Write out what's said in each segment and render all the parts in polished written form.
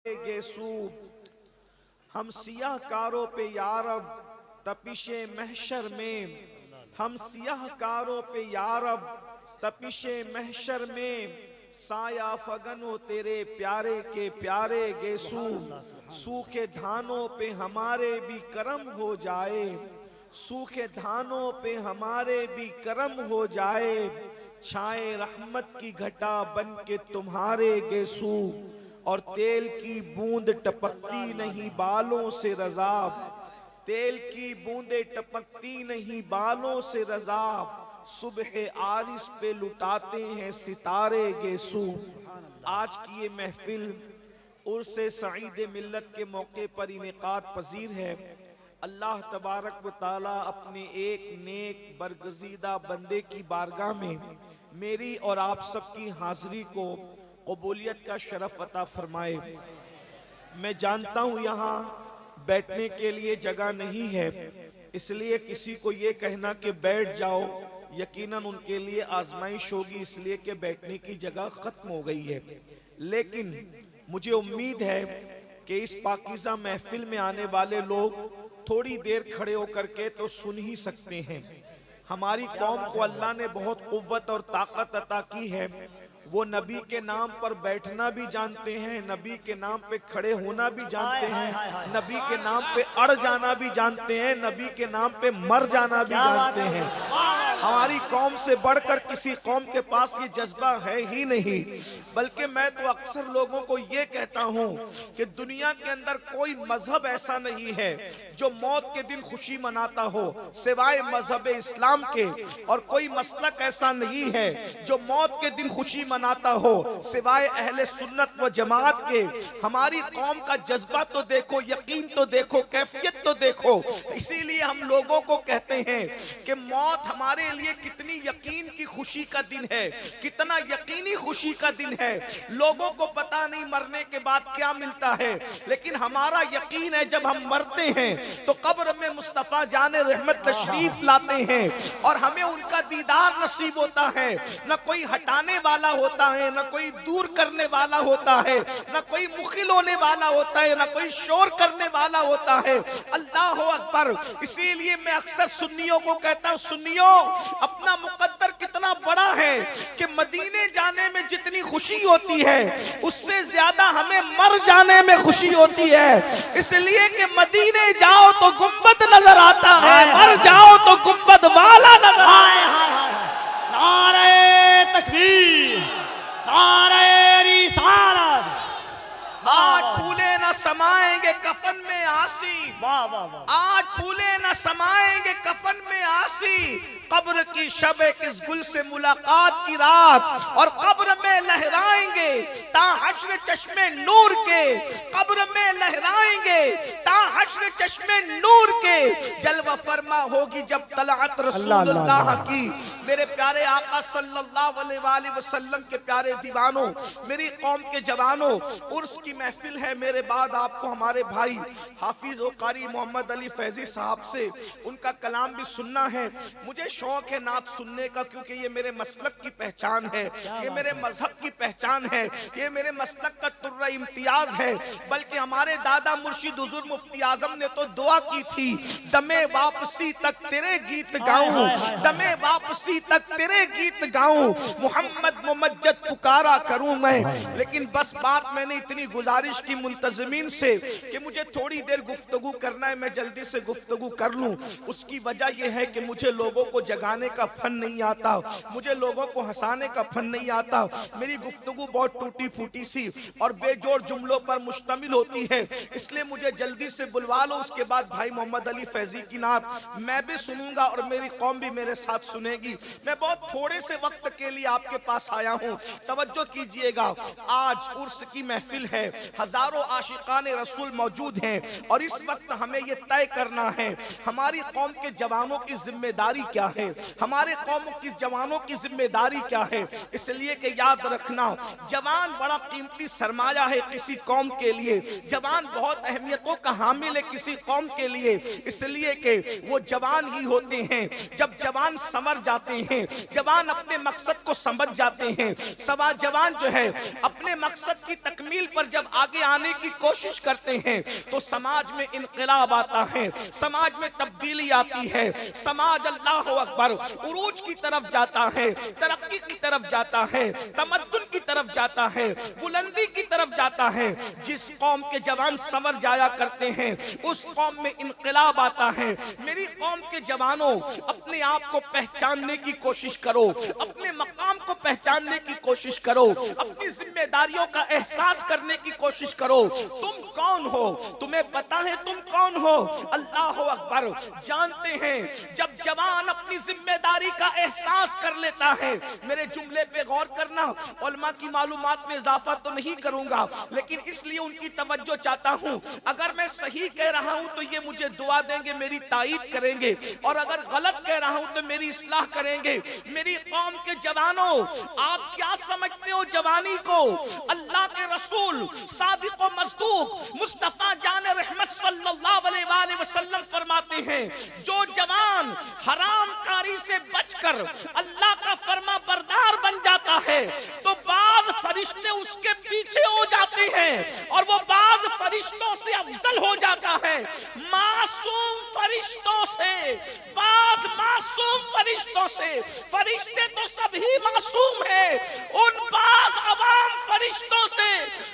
गेसू हम सियाहकारों पे यारब तपिशे महशर में, हम सियाहकारों पे यारब तपिशे महशर में, साया फगनो तेरे प्यारे के प्यारे गेसू, सूखे धानों पे हमारे भी करम हो जाए, सूखे धानों पे हमारे भी करम हो जाए, छाए रहमत की घटा बन के तुम्हारे गेसू, और तेल की बूंद टपकती नहीं बालों से रज़ाब, तेल की बूंदे टपकती नहीं बालों से रज़ाब, सुबह आरिस पे लुटाते हैं सितारे गेसू। आज की ये महफिल उर्से सईद मिल्लत के मौके पर इनेकाद पजीर है। अल्लाह तबारक व ताला अपने एक नेक बरगज़ीदा बंदे की बारगाह में मेरी और आप सबकी हाजिरी को कबूलियत का शरफ अता फरमाए। मैं जानता हूँ यहाँ बैठने के लिए जगह नहीं है, इसलिए किसी को ये कहना कि बैठ जाओ यकीनन उनके लिए आजमाइश होगी, इसलिए कि बैठने की जगह खत्म हो गई है। लेकिन मुझे उम्मीद है कि इस पाकीज़ा महफिल में आने वाले लोग थोड़ी देर खड़े होकर के तो सुन ही सकते हैं। हमारी कौम को अल्लाह ने बहुत कुव्वत और ताकत अता की है। वो नबी के नाम पर बैठना भी जानते हैं, नबी के नाम पे खड़े होना भी जानते हैं, नबी के नाम पे अड़ जाना भी जानते हैं, नबी के नाम पे मर जाना भी जानते हैं। हमारी कौम से बढ़कर किसी कौम के पास ये जज्बा है ही नहीं। बल्कि मैं तो अक्सर लोगों को ये कहता हूँ कि दुनिया के अंदर कोई मजहब ऐसा नहीं है जो मौत के दिन खुशी मनाता हो सिवाय मजहब इस्लाम के, और कोई मसलक ऐसा नहीं है जो मौत के दिन खुशी मनाता हो सिवाय अहले सुन्नत व जमात के। हमारी कौम का जज्बा तो देखो, यकीन तो देखो, कैफियत तो देखो। इसीलिए हम लोगों को कहते हैं कि मौत हमारे लिए कितनी यकीन की खुशी का दिन है, कितना यकीनी खुशी का दिन है। लोगों को पता नहीं मरने के बाद क्या मिलता है, लेकिन हमारा यकीन है जब हम मरते हैं तो कब्र में मुस्तफा जाने रहमत तशरीफ लाते हैं और हमें उनका दीदार नसीब होता है। न कोई हटाने वाला होता है, न कोई दूर करने वाला होता है, न कोई मुखिल होने वाला होता है, न कोई शोर करने वाला होता है। अल्लाह अकबर। इसीलिए मैं अक्सर सुन्नियों को कहता हूँ, सुन्नियों अपना मुकद्दर कितना बड़ा है कि मदीने जाने में जितनी खुशी होती है उससे ज्यादा हमें मर जाने में खुशी होती है। इसलिए कि मदीने जाओ तो गुंबद नजर आता है, मर जाओ तो गुंबद वाला नजर आता है। नारे तकबीर, नारे रिसालत। आज फूले न समाएंगे कफन में आसी, वाह वाह वाह। आज फूले न समाएंगे कफन में आसी, कब्र की शबे किस गुल से मुलाकात की रात, और कब्र में लहराएंगे ता हश्र चश्मे नूर के, कब्र में लहराएंगे ता हश्र चश्मे नूर के। जलवा फरमा होगी जब तलअत रसूलुल्लाह की। मेरे प्यारे आका सल्लल्लाहु अलैहि वसल्लम के प्यारे दीवानों, मेरी कौम के जवानों, उर्स की महफिल है। मेरे बाद आपको हमारे भाई हाफिज व कारी मोहम्मद अली फैजी साहब से उनका कलाम भी सुनना है। मुझे शौक है नात सुनने का, क्योंकि ये मेरे मसलक की पहचान है, ये मेरे मजहब की पहचान है, ये मेरे मसलक का तुर्रा इम्तियाज है। बल्कि हमारे दादा मुर्शिद हुजूर मुफ्ती आजम ने तो दुआ की थी, दमे वापसी तक तेरे गीत गाऊं, दमे वापसी तक तेरे गीत गाऊं, मोहम्मद मुमज्जद पुकारा करूं मैं। लेकिन बस बात मैंने इतनी गुजारिश की मुल्तज़मीन से कि मुझे थोड़ी देर गुफ्तगू करना है, मैं जल्दी से गुफ्तगू कर लूं। उसकी वजह यह है कि मुझे लोगों को जगाने का फन नहीं आता, मुझे लोगों को हंसाने का फन नहीं आता। मेरी गुफ्तगू बहुत टूटी फूटी सी और बेजोड़ जुमलों पर मुश्तमिल होती है, इसलिए मुझे जल्दी से बुलवा लो। उसके बाद भाई मोहम्मद अली फैजी की नात मैं भी सुनूंगा और मेरी कौम भी मेरे साथ सुनेगी। मैं बहुत थोड़े से वक्त के लिए आपके पास आया हूँ, तवज्जो कीजिएगा। आज उर्स की महफिल है, हजारों आशिक आशिकान रसूल मौजूद हैं और इस वक्त हमें ये तय करना है हमारी कौम के जवानों की जिम्मेदारी क्या है, हमारे कौम की जवानों की जिम्मेदारी क्या है। इसलिए कि याद रखना, जवान बड़ा कीमती सरमाया है किसी कौम के लिए, जवान बहुत अहमियतों का हामिल है किसी कौम के लिए। इसलिए कि वो जवान ही होते हैं, जब जवान समझ जाते हैं, जवान अपने मकसद को समझ जाते हैं, सवा जवान जो है अपने मकसद की तकमील पर जब आगे आने की कोशिश करते हैं तो समाज में इनकलाब आता है, समाज में तब्दीली आती है, समाज अल्लाह अकबर उरूज की तरफ जाता है, तरक्की की तरफ जाता है, तमद्दुन की तरफ जाता है, बुलंदी की तरफ जाता है। जिस कौम के जवान समझ जाया करते हैं उस कौम में इनकलाब आता है। मेरी कौम के जवानों, अपने आप को पहचानने की कोशिश करो, अपने मकाम को पहचानने की कोशिश करो, अपनी जिम्मेदारियों का एहसास करने की कोशिश करो। तुम कौन हो, तुम्हें पता है तुम कौन हो? अल्लाह अकबर जानते हैं। जब जवान अपनी जिम्मेदारी का एहसास कर लेता है, मेरे जुमले पे गौर करना, उलमा की मालूमात में इजाफा तो नहीं करूंगा लेकिन इसलिए उनकी तवज्जो चाहता हूं। अगर मैं सही कह रहा हूं तो ये मुझे दुआ देंगे, मेरी ताईद करेंगे, और अगर गलत कह रहा हूं तो मेरी इस्लाह करेंगे। मेरी कौम के जवानों, आप क्या समझते हो जवानी को? अल्लाह के रसूल सादिक व मस्दूक मुस्तफा जान रहमत सल्लल्लाहु अलैहि वसल्लम फरमाते हैं, जो जवान हरामकारी से बचकर अल्लाह का फरमा बरदार बन जाता है तो बाज फरिश्ते उसके पीछे हो जाते हैं और वो बाज फरिश्तों से अफजल हो जाता है। मासूम फरिश्तों से, बाज मासूम फरिश्तों से, फरिश्ते तो सभी मासूम हैं, उन बाज अवाम फरिश्तों से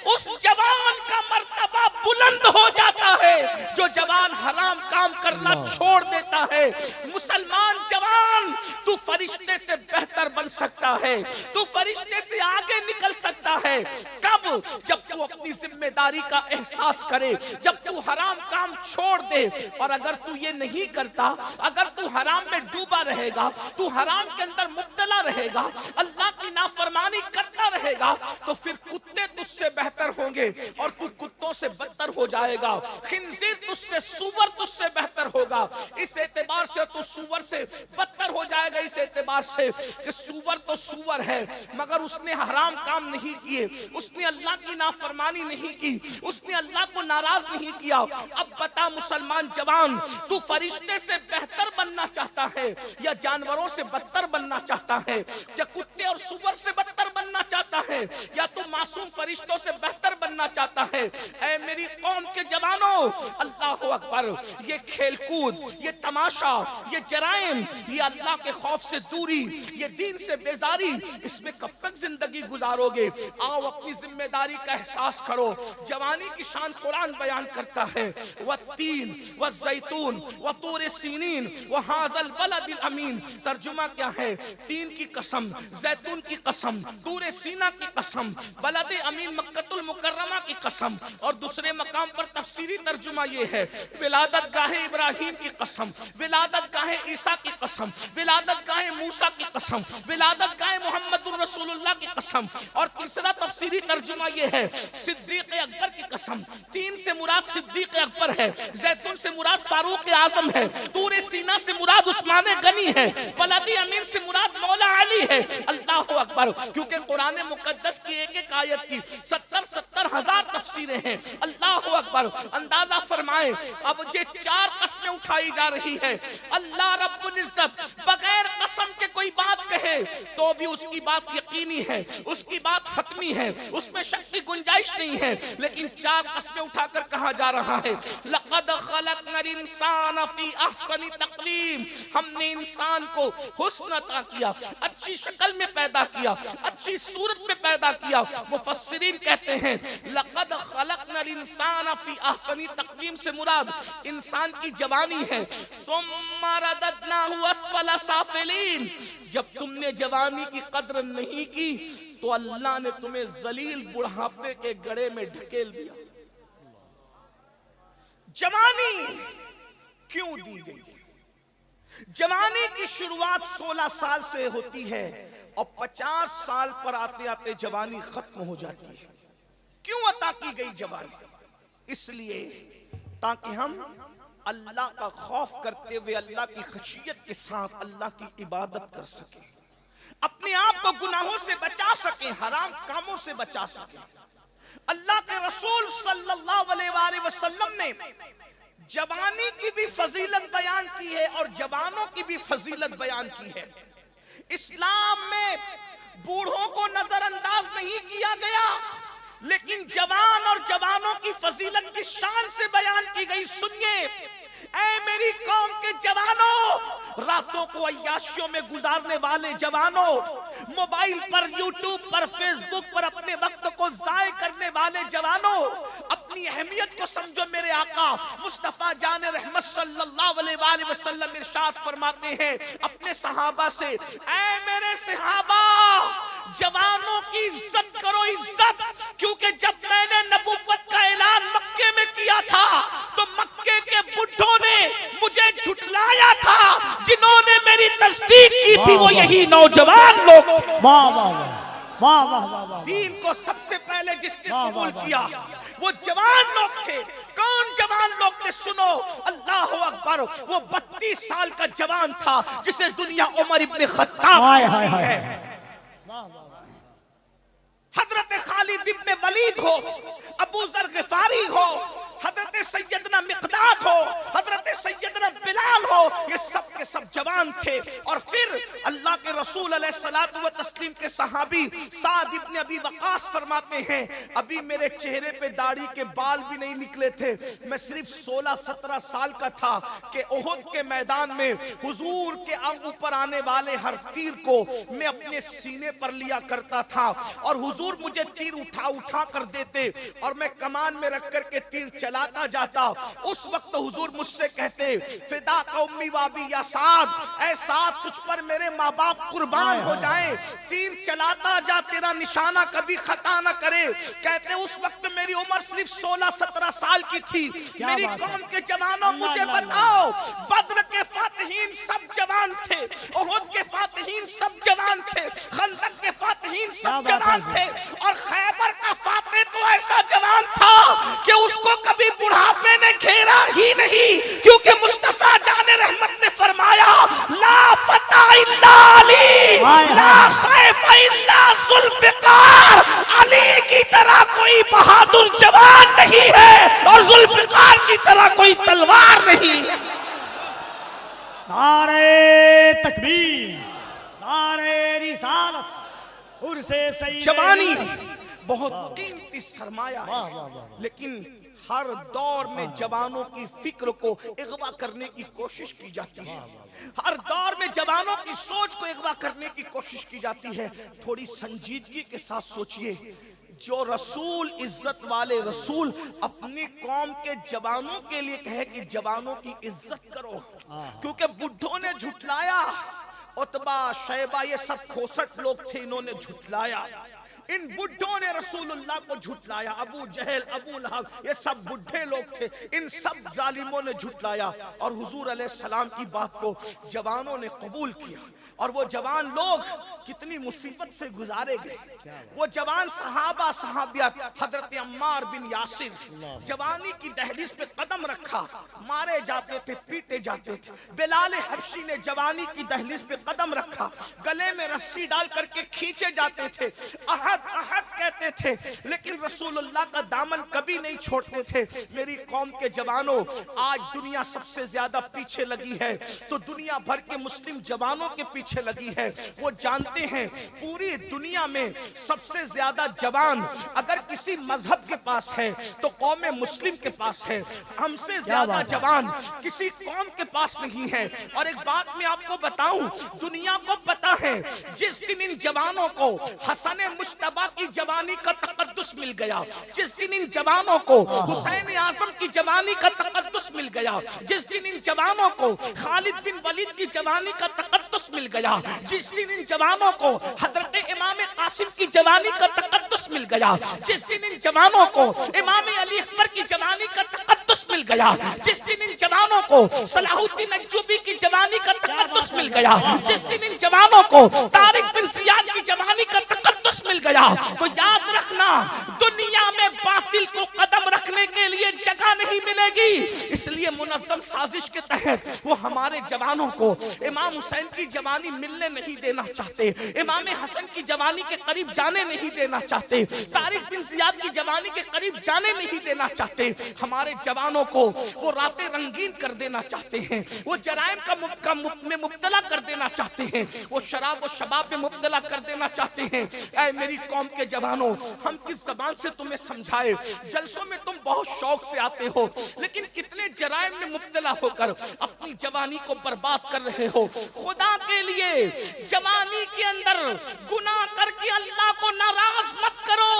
उस जवान का मर्तबा बुलंद हो जाता है जो जवान हराम काम करना छोड़ देता है। मुसलमान जवान, तू फरिश्ते से बेहतर बन सकता है, तू फरिश्ते से आगे निकल सकता है। कब? जब तू अपनी जिम्मेदारी का एहसास करे, जब तू हराम काम छोड़ दे। और अगर तू ये नहीं करता, अगर तू हराम में डूबा रहेगा, तू हराम के अंदर मुब्तला रहेगा, अल्लाह की नाफरमानी करता रहेगा, तो फिर कुत्ते तुझसे बेहतर होंगे और तू कुत्तों से बदतर हो जाएगा। खिंजीर तुझसे, सूअर तुझसे बेहतर होगा। इस एतबार से तू सूअर से बदतर हो जाएगा, इस एतबार से कि सूअर तो सूअर है मगर उसने हराम काम नहीं किए, उसने अल्लाह की नाफरमानी नहीं की, उसने अल्लाह को नाराज नहीं किया। अब बता मुसलमान जवान, तू फरिश्ते से बेहतर बनना चाहता है या जानवरों से बदतर बनना चाहता है, या कुत्ते और सूअर से बदतर बनना चाहता है, या तू मासूम फरिश्तों से बेहतर बनना चाहता है? ऐ मेरी कौम के जवानों, अल्लाह अकबर, ये खेलकूद, ये तमाशा, ये जराइम, ये अल्लाह के खौफ से दूरी, ये दीन से बेजारी, इसमें कब तक जिंदगी गुजारोगे? आओ अपनी जिम्मेदारी का एहसास करो। जवानी की शान कुरान बयान करता है, वत्तीन वज़ैतून वतूर सीनीन वहाज़ल बलदिल अमीन। तर्जुमा क्या है? तीन की कसम, जैतून की कसम, तूर सीना की कसम, बलद अमीन मक्कतुल मुकर्रमा की कसम। और दूसरे मकाम पर तफसीरी तर्जुमा ये है, विलादत गाहे इब्राहिम की कसम, विलादत गाहे ईसा की कसम, विलादत गाहे मूसा की कसम, विलादत गाहे मोहम्मदुर रसूलुल्लाह की कसम। और तीसरा तफसीरी तर्जुमा ये है, सिद्दीक अकबर की कसम। तीन से मुराद सिद्दीक अकबर है, जैतून से मुराद फारूक आजम है, तूर सीना से मुराद उस्मान गनी है, बलद अमीन से मुराद मौला अली है। अल्लाह अकबर, क्योंकि कुरान मुकद्दस की एक एक आयत की 70 हजार तफसीरें हैं। अल्लाह अकबर, अंदाजा फरमाएं, अब ये चार कसमें उठाई जा रही है। अल्लाह रब्बुल इज्जत बगैर कसम के कोई बात कहे तो भी उसकी बात यकीनी है, उसकी बात हतमी है, उसमें शक की गुंजाइश नहीं है। लेकिन चार कसमें उठाकर कहा जा रहा है, लक़द खलक़नल इंसान फी अहसनि तक़वीम, हमने इंसान को हुस्न अता किया, अच्छी शक्ल में पैदा किया, अच्छी सूरत में पैदा किया। मुफस्सिरीन कहते हैं, लक़द खलक़नल इंसान फी अहसनि तक़वीम से मुराद इंसान की जवानी है। सुम्मा रददनाहु अस्फला साफिलीन, जब तुमने जवानी की कद्र नहीं की तो अल्लाह ने तुम्हें जलील बुढ़ापे के गड़े में ढकेल दिया। जवानी क्यों दी गई? जवानी की शुरुआत 16 साल से होती है और 50 साल पर आते आते जवानी खत्म हो जाती है। क्यों अता की गई जवानी? इसलिए ताकि हम अल्लाह का खौफ करते हुए अल्लाह की खशियत के साथ अल्लाह की इबादत कर सके, अपने आप को गुनाहों से बचा सके, हराम कामों से बचा सके। अल्लाह के रसूल सल्लल्लाहु अलैहि वसल्लम ने जवानी की भी फजीलत बयान की है और जवानों की भी फजीलत बयान की है। इस्लाम में बूढ़ों को नजरअंदाज नहीं किया गया, लेकिन जवान और जवानों की फजीलत की शान से बयान की गई। सुनिए, ऐ मेरी कौम के जवानों, रातों को अय्याशियों में गुजारने वाले जवानों, मोबाइल पर, यूट्यूब पर, फेसबुक पर अपने वक्त को जाय करने वाले जवानों, अपनी अहमियत को समझो। मेरे आका मुस्तफा जान रहमत सल्लल्लाहु अलैहि वसल्लम इरशाद फरमाते हैं अपने सहाबा से, ऐ मेरे सहाबा, जवानों की इज्जत करो, इज्जत। क्योंकि जब मैंने नबुव्वत का ऐलान मक्के में किया था तो मक्के के बुढ़ों ने मुझे झुठलाया था, जिन्होंने मेरी तस्दीक की थी वो यही नौजवान लोग। वाह वाह वाह वाह वाह वाह। दीन को सबसे पहले जिसने कबूल किया वो जवान लोग थे। कौन जवान लोग थे? सुनो, अल्लाह अकबर। वो 32 साल का जवान था जिसे दुनिया उमर इब्ने खत्ताब है। हजरत खालिद इब्ने वलीद हो, अबू जर गिफारी हो, हजरत सैयदना मिक़दाद हो, हजरत सैयदना बिलाल हो, ये सब के सब जवान थे। और फिर अल्लाह के रसूल अलैहिस्सलातु व तस्लीम के सहाबी साद इब्ने अबी वक़ास फरमाते हैं, अभी मेरे चेहरे पे दाढ़ी के बाल भी नहीं निकले थे, मैं सिर्फ 16-17 साल का था कि उहुद के मैदान में हुजूर के ऊपर आने वाले हर तीर को मैं अपने सीने पर लिया करता था और हुजूर मुझे तीर उठा उठा कर देते और मैं कमान में रख कर के तीर चलाता जाता। उस वक्त हुजूर मुझसे कहते, फिदा कौमी वाबी या साद, ऐ साद तुझ पर मेरे माँ बाप कुर्बान हो जाएं, तीर चलाता जा, तेरा निशाना कभी खता न करे। कहते उस वक्त मेरी उम्र सिर्फ 16-17 साल की थी। मेरी कौम के जवानों, मुझे बताओ, बद्र के फातिहीन सब जवान थे, उहुद के फातिहीन सब जवान थे, खंदक के फातिहीन सब जवान थे, और खैबर का फातिह तो ऐसा जवान था कि उसको कभी बुढ़ापे ने घेरा ही नहीं, क्योंकि मुस्तफा जाने रहमत ने फरमाया, ला फता इल्ला अली, ला सैफ इल्ला जुल्फिकार। अली की तरह कोई बहादुर जवान नहीं है और जुल्फिकार की तरह कोई तलवार नहीं। नारे तकबीर, नारे रिसालत, उर्से सईद। जवानी बहुत कीमती सरमाया है, लेकिन हर दौर में जवानों की फिक्र को अगवा करने की कोशिश की जाती है, हर दौर में जवानों की सोच को अगवा करने की कोशिश की जाती है। थोड़ी संजीदगी के साथ सोचिए, जो रसूल, इज्जत वाले रसूल अपनी कौम के जवानों के लिए कहे कि जवानों की इज्जत करो, क्योंकि बुढ़ों ने झुठलाया, उतबा, शैबा, ये सब खोसट लोग थे, इन्होंने झुठलाया। इन बुढ़ों ने रसूलुल्लाह को झुठलाया। अबू जहल, अबू लहब, ये सब बुढ़े लोग थे, इन सब जालिमों ने झुठलाया और हुजूर अलैहिस्सलाम की बात को जवानों ने कबूल किया। और वो जवान लोग कितनी मुसीबत से गुजारे गए। वो जवान सहाबा, सहाबियात, हजरत अम्मार बिन यासिर जवानी की दहलीज पे कदम रखा, मारे जाते थे, पीटे जाते थे। बिलाल हबशी ने जवानी की दहलीज पे कदम रखा, गले में रस्सी डाल करके खींचे जाते थे, अहद अहद कहते थे, लेकिन रसूलुल्लाह का दामन कभी नहीं छोड़ते थे। मेरी कौम के जवानों, आज दुनिया सबसे ज्यादा पीछे लगी है तो दुनिया भर के मुस्लिम जवानों के पीछे लगी है। वो जानते हैं पूरी दुनिया में सबसे ज्यादा जवान अगर किसी मजहब के पास है तो कौम मुस्लिम के पास है, हमसे ज्यादा जवान किसी कौम के पास नहीं है। और एक बात मैं आपको बताऊं, दुनिया को पता है जिस दिन इन जवानों को हसन मुश्तबा की जवानी का तकद्दुस मिल गया, जिस दिन इन जवानों को हुसैन आजम की जवानी का तकद्दुस मिल गया, जिस दिन इन जवानों को खालिद बिन वलीद की जवानी का तकद्दुस मिल गया, जिस दिन इन जवानों को हजरत इमाम कासिम की जवानी का तकद्दुस मिल गया, जिस दिन इन जवानों को इमाम अली अकबर की जवानी का तकद्दुस मिल गया, जिस दिन इन जवानों को सलाहुद्दीन अय्यूबी की जवानी का तकद्दुस मिल गया, जिस दिन इन जवानों को तारिक बिन जियाद की जवानी का तकद्दुस मिल गया, तो याद रखना दुनिया में बातिल को कदम रखने के लिए लगेगी। इसलिए मुनज़्ज़म साजिश के तहत वो हमारे जवानों को इमाम हुसैन की जवानी मिलने नहीं देना चाहते, इमाम हसन की जवानी के करीब जाने नहीं देना चाहते, तारिक बिन ज़ियाद की जवानी के करीब जाने नहीं देना चाहते। हमारे जवानों को वो रातें रंगीन कर देना चाहते हैं, वो जराइम में मुब्तला कर देना चाहते हैं, वो शराब और शबाब में मुब्तला कर देना चाहते हैं। ऐ मेरी कौम के जवानों, हम किस ज़बान से तुम्हें समझाए? जलसों में तुम बहुत शौक से आते हो, लेकिन कितने जराइम में मुब्तला होकर अपनी जवानी को बर्बाद कर रहे हो। खुदा के लिए जवानी के अंदर गुनाह करके अल्लाह को नाराज मत करो,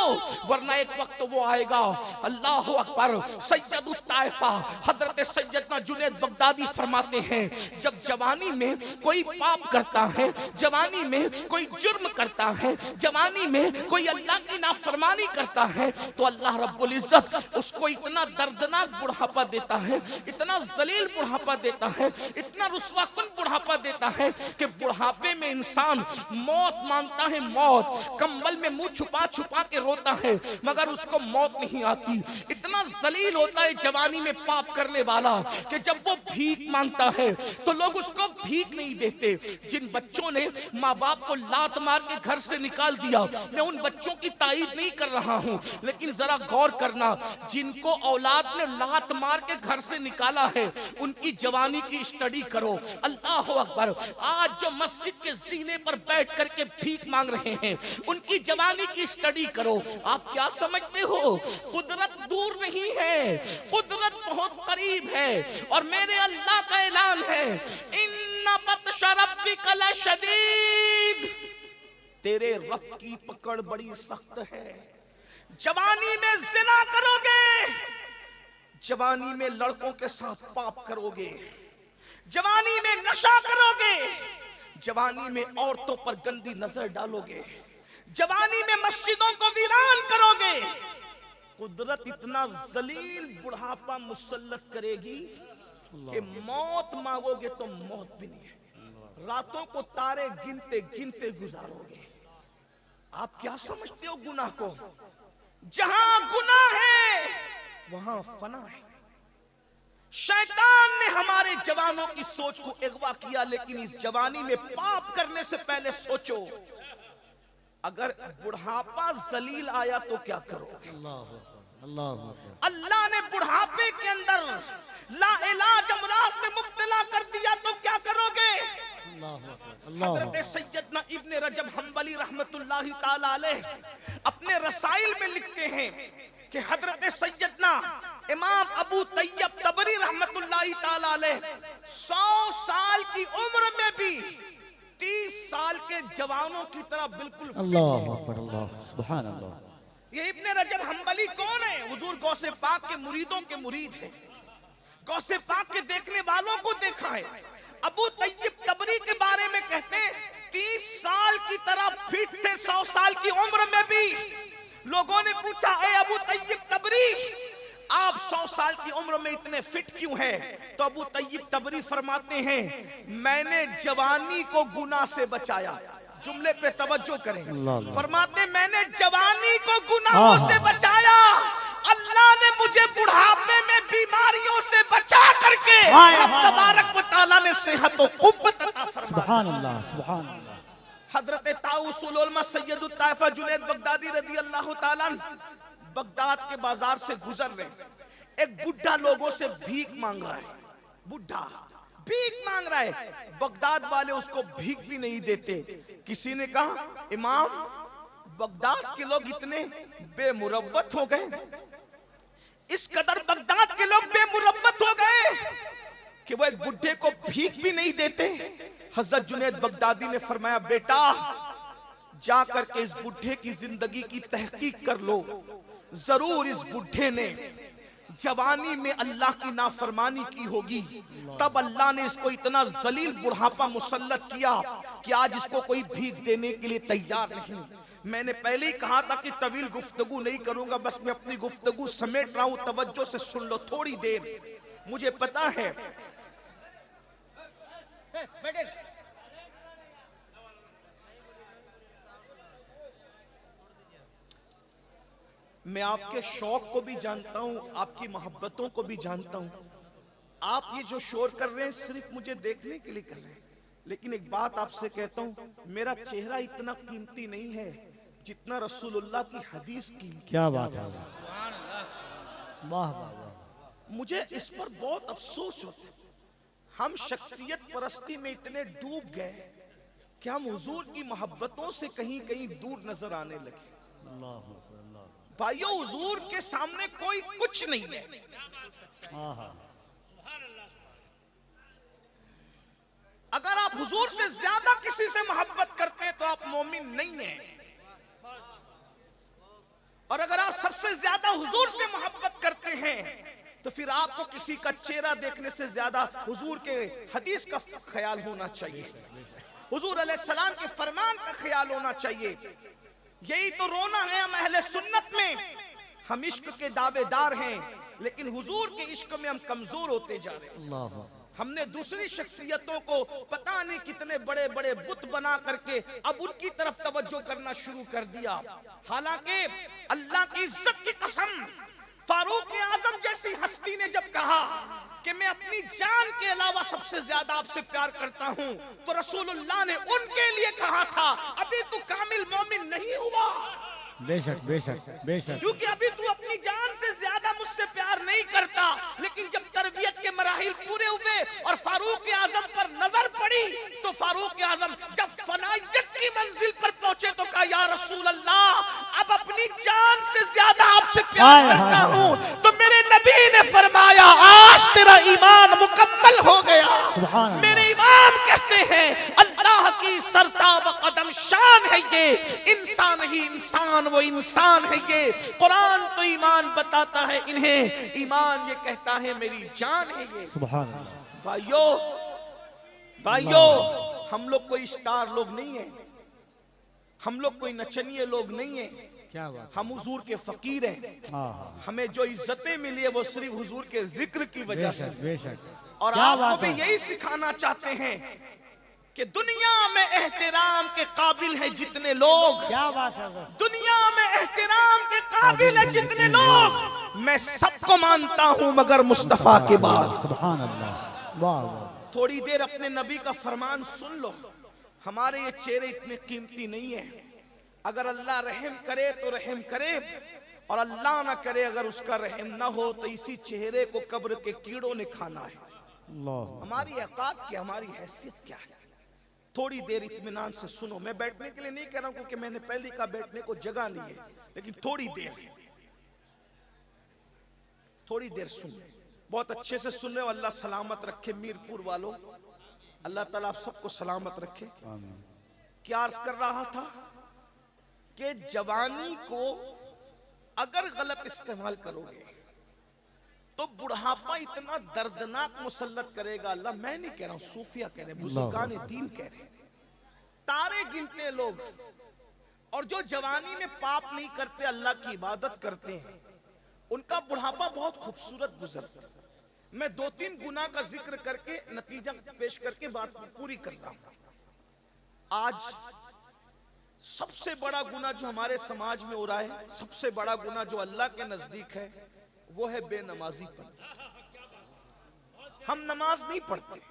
वरना एक वक्त वो आएगा। अल्लाह अकबर। सैयदुत ताइफा हजरत सैयदना जुनैद बगदादी फरमाते हैं, जब जवानी में कोई पाप करता है, जवानी में कोई जुर्म करता है, जवानी में कोई अल्लाह की नाफरमानी करता है, तो अल्लाह रब्बुल इज्जत उसको इतना दर्दनाक बुढ़ापा देता है, इतना जलील बुढ़ापा देता है, इतना रुस्वाकुन बुढ़ापा देता है कि बुढ़ापे में इंसान मौत मांगता है, मौत। कंबल में मुंह छुपा छुपा के रोता है, मगर उसको मौत नहीं आती। इतना जलील होता है जवानी में पाप करने वाला कि जब वो भीख मांगता है तो लोग उसको भीख नहीं देते। जिन बच्चों ने माँ बाप को लात मार के घर से निकाल दिया, मैं उन बच्चों की तारीफ नहीं कर रहा हूँ, लेकिन जरा गौर करना, जिनको औलाद ने लात मार के घर से निकाला है उनकी जवानी की स्टडी करो। अल्लाह अकबर। आज जो मस्जिद के जीने पर बैठ करके भीख मांग रहे हैं, उनकी जवानी की स्टडी करो। आप क्या समझते हो? कुदरत दूर नहीं है, कुदरत बहुत करीब है। और मेरे अल्लाह का ऐलान है, इन्ना बत्शा रब्बिका लशदीद, तेरे रब की पकड़ बड़ी सख्त है। जवानी में जिना करोगे, जवानी में लड़कों के साथ पाप करोगे, जवानी में नशा करोगे, जवानी में औरतों पर गंदी नजर डालोगे, जवानी में मस्जिदों को वीरान करोगे, कुदरत इतना जलील बुढ़ापा मुसल्लत करेगी कि मौत मांगोगे तो मौत भी नहीं है। रातों को तारे गिनते गिनते गुजारोगे। आप क्या समझते हो गुनाह को? जहां गुनाह है वहां फना है। शैतान ने हमारे जवानों की सोच को अगवा किया, लेकिन इस जवानी में पाप करने से पहले सोचो, अगर बुढ़ापा जलील आया तो क्या करोगे? अल्लाह ने बुढ़ापे के अंदर लाइलाज अमराज में मुब्तला कर दिया तो क्या करोगे? हजरत सैयदना इब्ने रजब हम्बली रहमतुल्लाहि ताला अलैह अपने रसाइल में लिखते हैं कि हजरत सैयदना इमाम अबू तैयब तबरी रहमतुल्लाहि ताला अलैह 100 साल की उम्र में भी 30 साल के जवानों की तरह बिल्कुल अल्लाह अकबर, अल्लाह सुभान अल्लाह। ये इब्ने रजब हम्बली कौन है? हुजूर गौसे पाक के मुरीदों के मुरीद हैं, गौसे पाक के देखने वालों को देखा है। अबू तैयब तबरी के बारे में कहते हैं 30 साल की तरह फिट थे, 100 साल की उम्र में भी। लोगों ने पूछा, ए अबू तैयब तबरी, आप 100 साल की उम्र में इतने फिट क्यों है? तो अबू तैयब तबरी फरमाते हैं, मैंने जवानी को गुनाह से बचाया। जुमले पे तवज्जो करें। फरमाते, मैंने जवानी को गुनाहों से बचाया, अल्लाह ने मुझे बुढ़ापे में बीमारियों से बचा करके तबारक व तआला ने सेहत और कुव्वत अता फरमाई। सुभान अल्लाह, सुभान अल्लाह। हजरत ताउसुल उलमा सैयदुत ताइफा जुनैद बगदादी रदी अल्लाह ताला बगदाद के बाजार से गुजर रहे, एक बुढ़ा लोगों से भीख मांग रहा है। बुढ़ा भीख मांग रहा है, बगदाद वाले उसको भीख भी नहीं देते। किसी ने कहा, इमाम, बगदाद के लोग इतने बेमुरव्वत हो गए, इस कदर बगदाद के लोग बेमुरव्वत हो गए कि वो एक बुढ़े को भीख भी नहीं देते। हजरत जुनैद बगदादी ने फरमाया, बेटा जा करके इस बुढ़े की जिंदगी की तहकीक कर लो, जरूर इस बुढ़े ने जवानी में अल्लाह की नाफरमानी की होगी, तब अल्लाह ने इसको इतना जलील बुढ़ापा मुसल्लत किया कि आज इसको कोई भीख देने के लिए तैयार नहीं। मैंने पहले ही कहा था कि तवील गुफ्तगू नहीं करूंगा, बस मैं अपनी गुफ्तगू समेट रहा हूं, तवज्जो से सुन लो थोड़ी देर। मुझे पता है मैं आपके शौक को भी जानता हूं, आपकी मोहब्बतों को भी जानता हूं। आप ये जो शोर कर रहे हैं सिर्फ मुझे देखने के लिए कर रहे हैं, लेकिन एक बात आपसे कहता हूं, मेरा चेहरा इतना कीमती नहीं है जितना रसूलुल्लाह की हदीस कीमती। क्या बात है, वाह वाह वाह। मुझे इस पर बहुत अफसोस होता है। हम शख्सियत परस्ती में इतने डूब गए कि हम हुजूर की मोहब्बतों से कहीं कहीं दूर नजर आने लगे। भाइयों, हुजूर के सामने कोई कुछ नहीं है। अगर आप हुजूर से ज्यादा किसी से मोहब्बत करते हैं तो आप मोमिन नहीं हैं, और अगर आप सबसे ज्यादा हुजूर से मोहब्बत करते हैं तो फिर आपको किसी का चेहरा देखने से ज्यादा हुजूर के हदीस का ख्याल होना चाहिए, हुजूर अलैहिस्सलाम के फरमान का ख्याल होना चाहिए। यही तो रोना है हम अहले सुन्नत में। हम इश्क के दावेदार हैं, लेकिन हुजूर के इश्क में हम कमजोर होते जा रहे हैं। हमने दूसरी शख्सियतों को पता नहीं कितने बड़े बड़े बुत बना करके अब उनकी तरफ तवज्जो करना शुरू कर दिया। हालांकि अल्लाह की इज्जत की कसम, फारूक आजम जैसी हस्ती ने जब कहा कि मैं अपनी जान के अलावा सबसे ज्यादा आपसे प्यार करता हूं, तो रसूलुल्लाह ने उनके लिए कहा था अभी तू कामिल मोमिन नहीं हुआ। बेशक बेशक बेशक, क्योंकि अभी तू अपनी जान से ज्यादा मुझसे प्यार नहीं करता। लेकिन जब तरबियत के मराहिल पूरे हुए और फारूक आजम पर नजर पड़ी, तो फारूक आजम जब फनाइयत की मंजिल पर पहुंचे तो कहा या रसूल अल्लाह, अब अपनी जान से ज्यादा आपसे प्यार करता हूं। तो मेरे नबी ने फरमाया आज तेरा ईमान मुकम्मल हो गया। मेरे इमाम कहते हैं अल्लाह की सरताब कदम शान है ये, इंसान ही इंसान वो इंसान है ये। कुरान तो ईमान बताता है इन्हें, ईमान ये कहता है मेरी जान है ये। सुभान अल्लाह। भाइयों भाइयों, हम लोग कोई स्टार लोग नहीं है, हम लोग कोई नचनिए लोग नहीं है। क्या बात, हम हुजूर के फकीर हैं। हमें जो इज्जतें मिली है वो सिर्फ हुजूर के जिक्र की वजह से। बेशक। और आपको भी यही सिखाना चाहते हैं कि दुनिया में एहतराम के काबिल है जितने लोग, क्या बात है, दुनिया में एहतराम के काबिल है जितने लोग, मैं सबको मानता हूं मगर मुस्तफा के बाद। सुभान अल्लाह, वाह वाह। थोड़ी देर अपने नबी का फरमान सुन लो। हमारे ये चेहरे इतने कीमती नहीं है। अगर अल्लाह रहम करे तो रहम करे, और अल्लाह ना करे अगर उसका रहम ना हो तो इसी चेहरे को कब्र के कीड़ों ने खाना है। हमारी औकात क्या, हमारी हैसियत क्या है? थोड़ी देर इत्मीनान से सुनो। मैं बैठने के लिए नहीं कह रहा हूं क्योंकि मैंने पहले का बैठने को जगह नहीं है, लेकिन थोड़ी देर सुन। बहुत अच्छे से सुन रहे हो। अल्लाह सलामत रखे मीरपुर वालों, अल्लाह ताला आप सबको सलामत रखे। क्या अर्ज कर रहा था कि जवानी को अगर गलत इस्तेमाल करोगे तो बुढ़ापा इतना दर्दनाक मुसल्लत करेगा। अल्लाह, मैं नहीं कह रहा हूं, सूफिया कह रहे हैं, बुजुर्गान दीन कह रहे हैं, तारे गिनते लोग, और जो जवानी में पाप नहीं करते अल्लाह की इबादत करते हैं, उनका बुढ़ापा बहुत खूबसूरत गुजरता है। मैं 2-3 गुनाह का जिक्र करके नतीजा पेश करके बात पूरी कर रहा हूं। आज सबसे बड़ा गुनाह जो हमारे समाज में हो रहा है, सबसे बड़ा गुनाह जो अल्लाह के नजदीक है, वो है बेनमाजीपन। हम नमाज नहीं पढ़ते।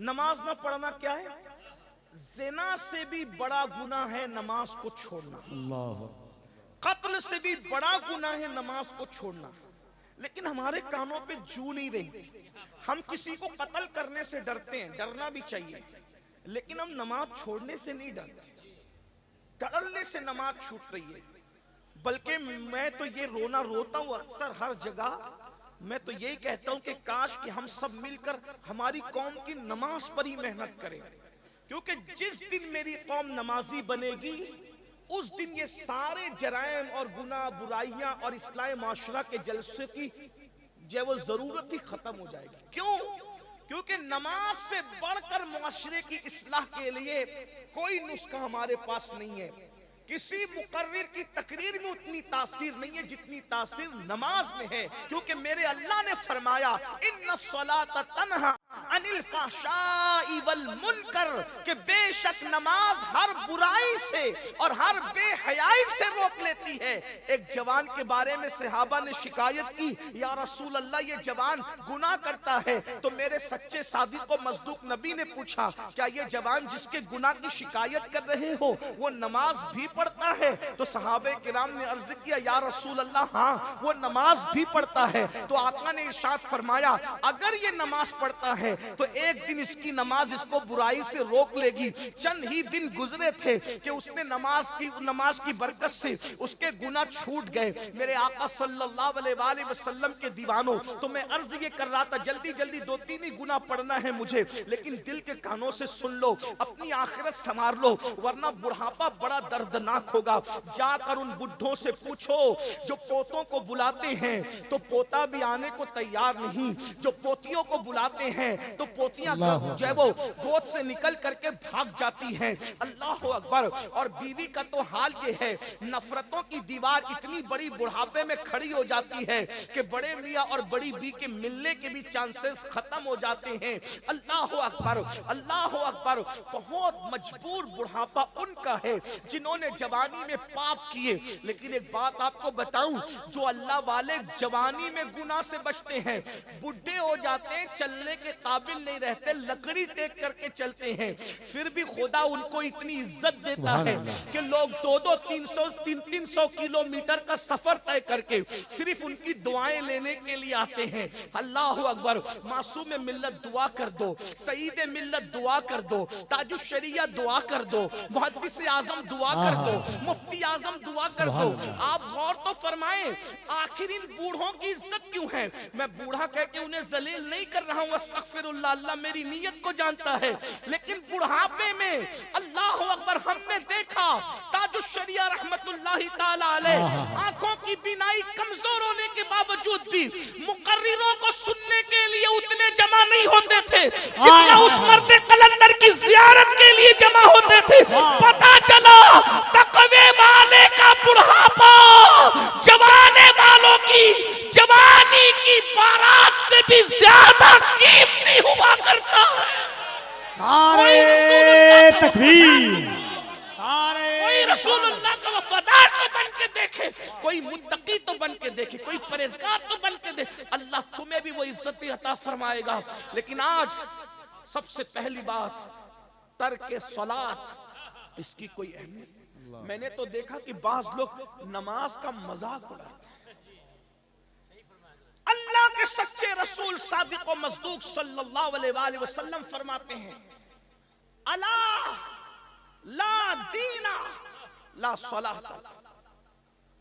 नमाज ना पढ़ना क्या है? ज़िना से भी बड़ा गुनाह है नमाज को छोड़ना। कत्ल से भी बड़ा गुनाह है नमाज को छोड़ना। लेकिन हमारे कानों पे जू नहीं रही। हम किसी को कत्ल करने से डरते हैं, डरना भी चाहिए, लेकिन हम नमाज छोड़ने से नहीं डरते। डरने से नमाज छूट रही है। बल्कि मैं तो ये रोना रोता हूं अक्सर हर जगह। मैं तो यही कहता हूं कि काश कि हम सब मिलकर हमारी कौम की नमाज पर ही मेहनत करें, क्योंकि जिस दिन मेरी कौम नमाजी बनेगी उस दिन ये सारे जराइम और गुनाह, बुराइयां और इस्लाह माशरा के जलसे की जो वो जरूरत ही खत्म हो जाएगी। क्यों? क्योंकि नमाज से बढ़कर मुआशरे की इस्लाह के लिए कोई नुस्खा हमारे पास नहीं है किसी मुकर्रिर की तकरीर में उतनी तासीर नहीं है जितनी तासीर नमाज में है, क्योंकि मेरे अल्लाह ने फरमाया इन्नस्सलात तन्हा अनिल फहशाई वल मुनकर, कि बेशक नमाज हर बुराई से और हर बेहयाई से रोक लेती है। एक जवान के बारे में सहाबा ने शिकायत की, या रसूल अल्लाह ये जवान गुनाह करता है। तो मेरे सच्चे सादिक व मस्दूक नबी ने पूछा, क्या ये जवान जिसके गुनाह की शिकायत कर रहे हो वो नमाज भी पढ़ता है? तो सहाबे किराम ने अर्ज किया, या रसूल अल्लाह हाँ वो नमाज भी पढ़ता है। तो आका ने इरशाद फरमाया, अगर ये नमाज पढ़ता है तो एक दिन इसकी नमाज इसको बुराई से रोक लेगी। चंद ही दिन गुजरे थे कि उसने नमाज की बरकत से उसके गुनाह छूट गए। मेरे आका सल्लल्लाहु अलैहि वसल्लम के दीवानों, तो मैं अर्ज ये कर रहा था जल्दी जल्दी 2-3 ही गुनाह पढ़ना है मुझे, लेकिन दिल के कानों से सुन लो, अपनी आखिरत संवार लो, वरना बुढ़ापा बड़ा दर्दनाक होगा। जाकर उन बुढ़ों से पूछो जो पोतों को बुलाते हैं तो पोता भी आने को तैयार नहीं, जो पोतियों को बुलाते हैं तो पोतियां जो है वो गोद से निकल करके भाग जाती हैं। अल्लाह अकबर। और बीवी का तो हाल ये है, नफरतों की दीवार इतनी बड़ी बुढ़ापे में खड़ी हो जाती है कि बड़े मियां और बड़ी बी के मिलने के भी चांसेस खत्म हो जाते हैं। अल्लाह अकबर, अल्लाह अकबर। बहुत मजबूर बुढ़ापा उनका है जिन्होंने जवानी में पाप किए। लेकिन एक बात आपको बताऊं, जो अल्लाह वाले जवानी में गुनाह से बचते हैं, बुढ़े हो जाते हैं, चलने के काबिल नहीं रहते, लकड़ी टेक करके चलते हैं, फिर भी खुदा उनको इतनी इज्जत देता है कि लोग 200, 300, 300 किलोमीटर का सफर तय करके सिर्फ उनकी दुआएं लेने के लिए आते हैं। अल्लाह अकबर। मासूम मिल्लत दुआ कर दो, सईद मिल्लत दुआ कर दो, ताजुश शरिया दुआ कर दो, मुहद्दिस आजम दुआ कर दो, मुफ्ती आजम दुआ कर दो। आप गौर तो फरमाएं, आखिर इन बूढ़ों की इज्जत क्यों है? मैं बूढ़ा कह के उन्हें जलील नहीं कर रहा हूं, अस्तगफिरुल्लाह, अल्लाह मेरी नीयत को जानता है। लेकिन बुढ़ापे में अल्लाह अकबर, हमने देखा ताजुश शरिया रहमतुल्लाहि ताला अलैह, आंखों की बीनाई कमजोर होने के बावजूद भी मुकर्रिरों को सुनने के लिए उतने जमा नहीं होते थे जितना उस मर्द कलंदर की जियारत के लिए जमा होते थे। पता चला तकवे वाले का बुढ़ापा जवाने वालों की जवानी की बारात से भी ज्यादा कीमती हुआ करता है। नारे तकबीर, कोई रसूलुल्लाह का वफादार तो बन के देखे, कोई मुत्तकी तो बन के देखे, कोई परहेजगार तो बन के देखे, अल्लाह तुम्हें भी वो इज्जत अता फरमाएगा। लेकिन आज सबसे पहली बात, तर्क सलात, इसकी कोई अहमियत। मैंने तो देखा कि बाज लोग नमाज का मजाक उड़ाते हैं। अल्लाह के सच्चे रसूल सादिक व मस्दूक सल्लल्लाहु अलैहि वसल्लम फरमाते हैं, अला ला दीना ला सलात,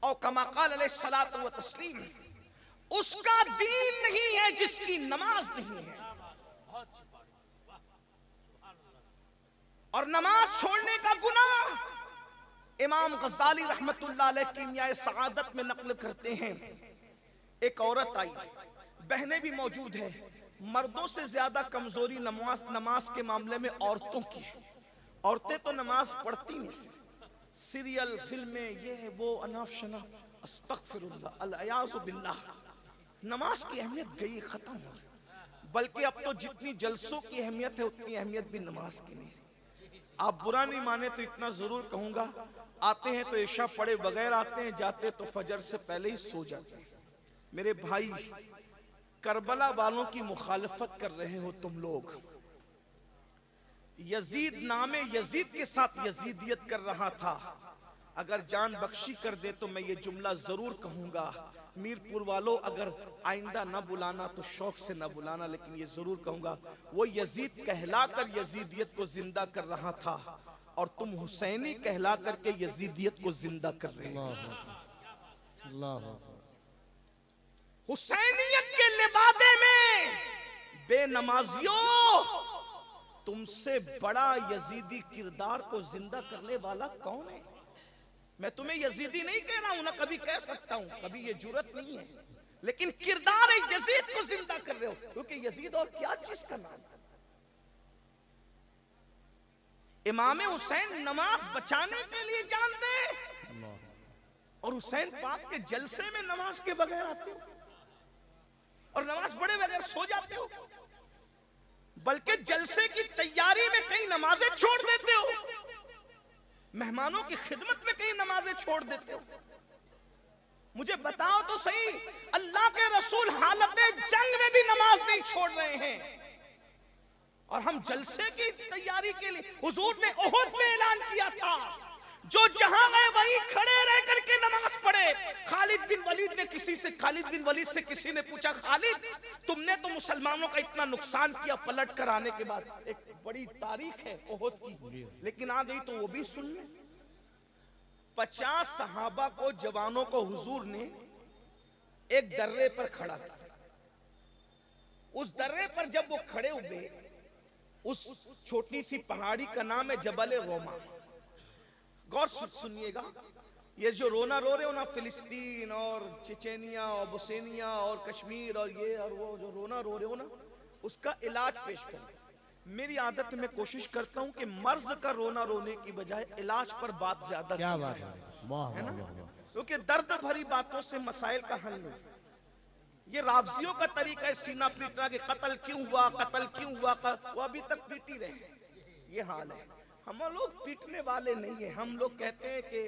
और कमा क़ाल अलैहि सलात व तस्लीम, उसका दीन नहीं है जिसकी नमाज नहीं है। और नमाज छोड़ने का गुनाह इमाम गज़ाली रहमतुल्लाह अलैह कीमियाए सआदत में नक़ल करते हैं। एक औरत आई, बहनें भी मौजूद हैं, मर्दों से ज्यादा कमजोरी नमाज के मामले में औरतों की है। औरतें तो नमाज पढ़ती नहीं, सीरियल, फिल्में, ये वो, अनाप शनाप, अस्तगफिरुल्लाह, अल-अयाज़ु बिल्लाह। नमाज की अहमियत गई, खत्म हो गई। बल्कि अब तो जितनी जलसों की अहमियत है उतनी अहमियत भी नमाज की नहीं। आप बुरा नहीं माने तो इतना जरूर कहूंगा, आते हैं तो इशा पढ़े बगैर आते हैं, जाते तो फजर से पहले ही सो जाते हैं। मेरे भाई, करबला वालों की मुखालफत कर रहे हो तुम लोग। यजीद नामे यजीद के साथ यजीदियत कर रहा था। अगर जान बख्शी कर दे तो मैं ये जुमला जरूर कहूंगा, मीरपुर वालों अगर आइंदा न बुलाना तो शौक से न बुलाना, लेकिन ये जरूर कहूंगा, वो यजीद कहलाकर यजीदियत को जिंदा कर रहा था और तुम हुसैनी कहला करके यजीदियत को जिंदा कर रहे हो। हुसैनियत के लिबादे में बेनमाजियों, तुमसे बड़ा यजीदी किरदार को जिंदा करने वाला कौन है? मैं तुम्हें यजीदी नहीं कह रहा हूं, ना कभी कह सकता हूं, कभी ये जुर्रत नहीं है, लेकिन किरदार यजीद को जिंदा कर रहे हो, क्योंकि यजीद और क्या चीज का नाम। इमाम हुसैन नमाज बचाने के लिए जान दे और हुसैन पाक के जलसे में नमाज के बगैर आते हो और नमाज पढ़े बगैर सो जाते हो, बल्कि जलसे की तैयारी में कई नमाजें छोड़ देते हो, मेहमानों की खिदमत में कई नमाजें छोड़ देते हो। मुझे बताओ तो सही, अल्लाह के रसूल हालत जंग में भी नमाज नहीं छोड़ रहे हैं और हम जलसे की तैयारी के लिए, हुजूर ने ओहद में ऐलान किया था जो जहां गए वहीं खड़े रह करके नमाज पढ़े। खालिद बिन वलीद से किसी ने पूछा, खालिद तुमने तो मुसलमानों का इतना नुकसान किया पलट कर आने के बाद, एक बड़ी तारीख है ओहद की, लेकिन आ गई तो वो भी सुन ले। 50 सहाबा को, जवानों को हुजूर ने एक दर्रे पर खड़ा किया। उस दर्रे पर जब वो खड़े हुए, उस छोटी सी पहाड़ी का नाम है जबल रोमा। गौर सुनिएगा, ये जो रोना रो रहे हो ना, फिलिस्तीन और चेचेनिया और बोस्निया और कश्मीर और ये और वो जो रोना रो रहे हो ना, उसका इलाज पेश करो। मेरी आदत में कोशिश करता हूं कि मर्ज का रोना रोने की बजाय इलाज पर बात ज्यादा क्या की बात जाए, है ना, क्योंकि दर्द भरी बातों से मसाइल का हल नहीं। ये रावजियों का तरीका है सीना पीटना कि कत्ल क्यों हुआ, वो अभी तक पीटी रहे। ये हाल है। हम लोग पीटने वाले नहीं है, हम लोग कहते हैं कि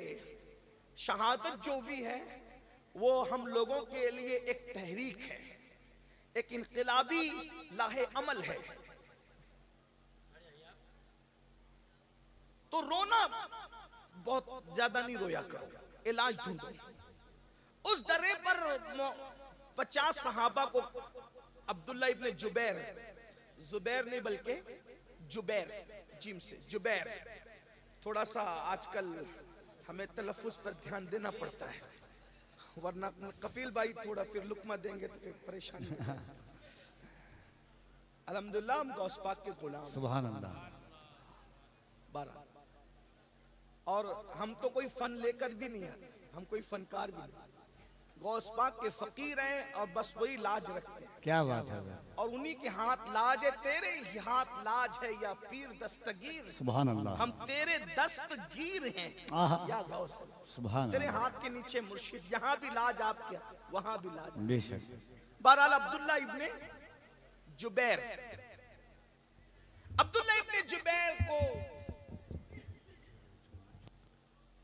शहादत जो भी है वो हम लोगों के लिए एक तहरीक है, एक इनकलाबी लाहे अमल है। तो रोना बहुत ज्यादा नहीं रोया करो, इलाज ढूंढो। उस दर्रे पर 50 सहाबा को अब्दुल्ला इब्ने जुबैर नहीं बल्कि जुबैर, जिम से जुबैर, थोड़ा सा आजकल हमें तलफ्फुज पर ध्यान देना पड़ता है, वरना कफील भाई थोड़ा फिर लुकमा देंगे तो फिर परेशानी। अल्हम्दुलिल्लाह हम गौस पाक के गुलाम, सुभान अल्लाह। 12 और हम तो कोई फन लेकर भी नहीं आते, हम कोई फनकार भी नहीं, गौस पाक के फकीर हैं और बस वही लाज रखते हैं। क्या बात है, और उन्हीं के हाथ लाज है, तेरे ही हाथ लाज है या पीर दस्तगीर, सुभान अल्लाह। हम तेरे दस्तगीर हैं या गौस, सुभान तेरे हाथ के नीचे मुर्शिद, यहाँ भी लाज आपके, वहां भी लाज। बेशक। बहरहाल अब्दुल्ला इब्ने जुबैर को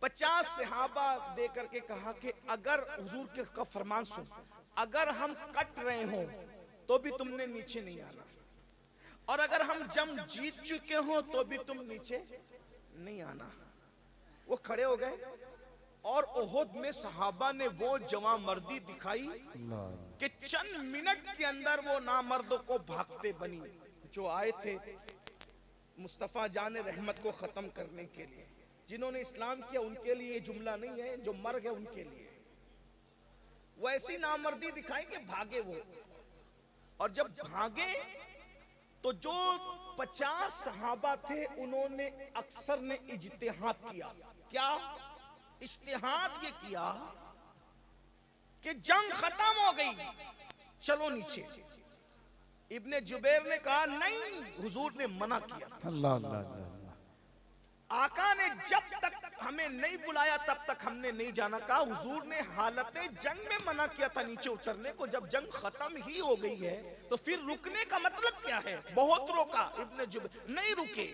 50 सहाबा दे करके कहा कि अगर हुजूर के का फरमान सुन, अगर हम कट रहे हो तो भी तुमने नीचे नहीं आना, और अगर हम जंग जीत चुके हो तो भी तुम नीचे नहीं आना। वो खड़े हो गए और ओहद में सहाबा ने वो जवां मर्दी दिखाई कि चंद मिनट के अंदर वो नामर्दों को भागते बनी जो आए थे मुस्तफा जाने रहमत को खत्म करने के लिए। जिन्होंने इस्लाम किया उनके लिए ये जुमला नहीं है, जो मर गए उनके लिए। वो ऐसी नामर्दी दिखाई कि भागे वो, और जब भागे तो जो 50 सहाबा थे उन्होंने अक्सर ने इज्तिहाद किया। क्या इज्तिहाद ये किया कि जंग खत्म हो गई, चलो नीचे। इब्ने जुबैर ने कहा नहीं, हुजूर ने मना किया। अल्लाह अल्लाह। आका ने जब तक हमें नहीं बुलाया तब तक हमने नहीं जाना। कहा हुजूर ने हालत जंग में मना किया था नीचे उतरने को, जब जंग खत्म ही हो गई है तो फिर रुकने का मतलब क्या है। बहुत रोका, इब्ने जुबैर नहीं रुके,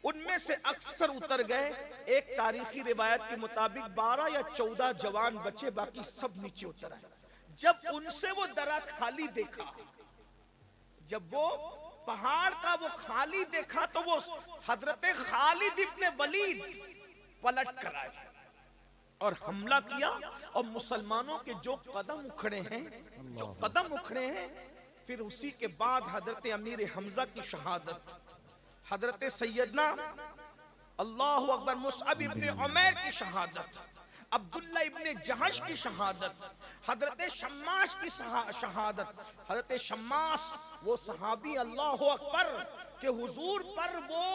उनमें से अक्सर उतर गए। एक तारीखी रिवायत के मुताबिक 12 या 14 जवान बचे, बाकी सब नीचे उतर आए। जब उनसे वो दरा खाली देखा, जब वो पहाड़ का वो खाली देखा तो वो हजरत खालिद इब्ने वलीद पलट कर आए और हमला किया। और मुसलमानों के जो कदम उखड़े हैं, फिर उसी के बाद हजरत अमीर हमजा की शहादत, हजरत सैयदना अल्लाहु अकबर मुसअब इब्ने उमैर की शहादत, अब्दुल्ला इब्ने जहश की शहादत, हजरत शम्मास की शहादत। हजरत शम्मास वो सहाबी अल्लाहु अकबर के हुजूर पर वो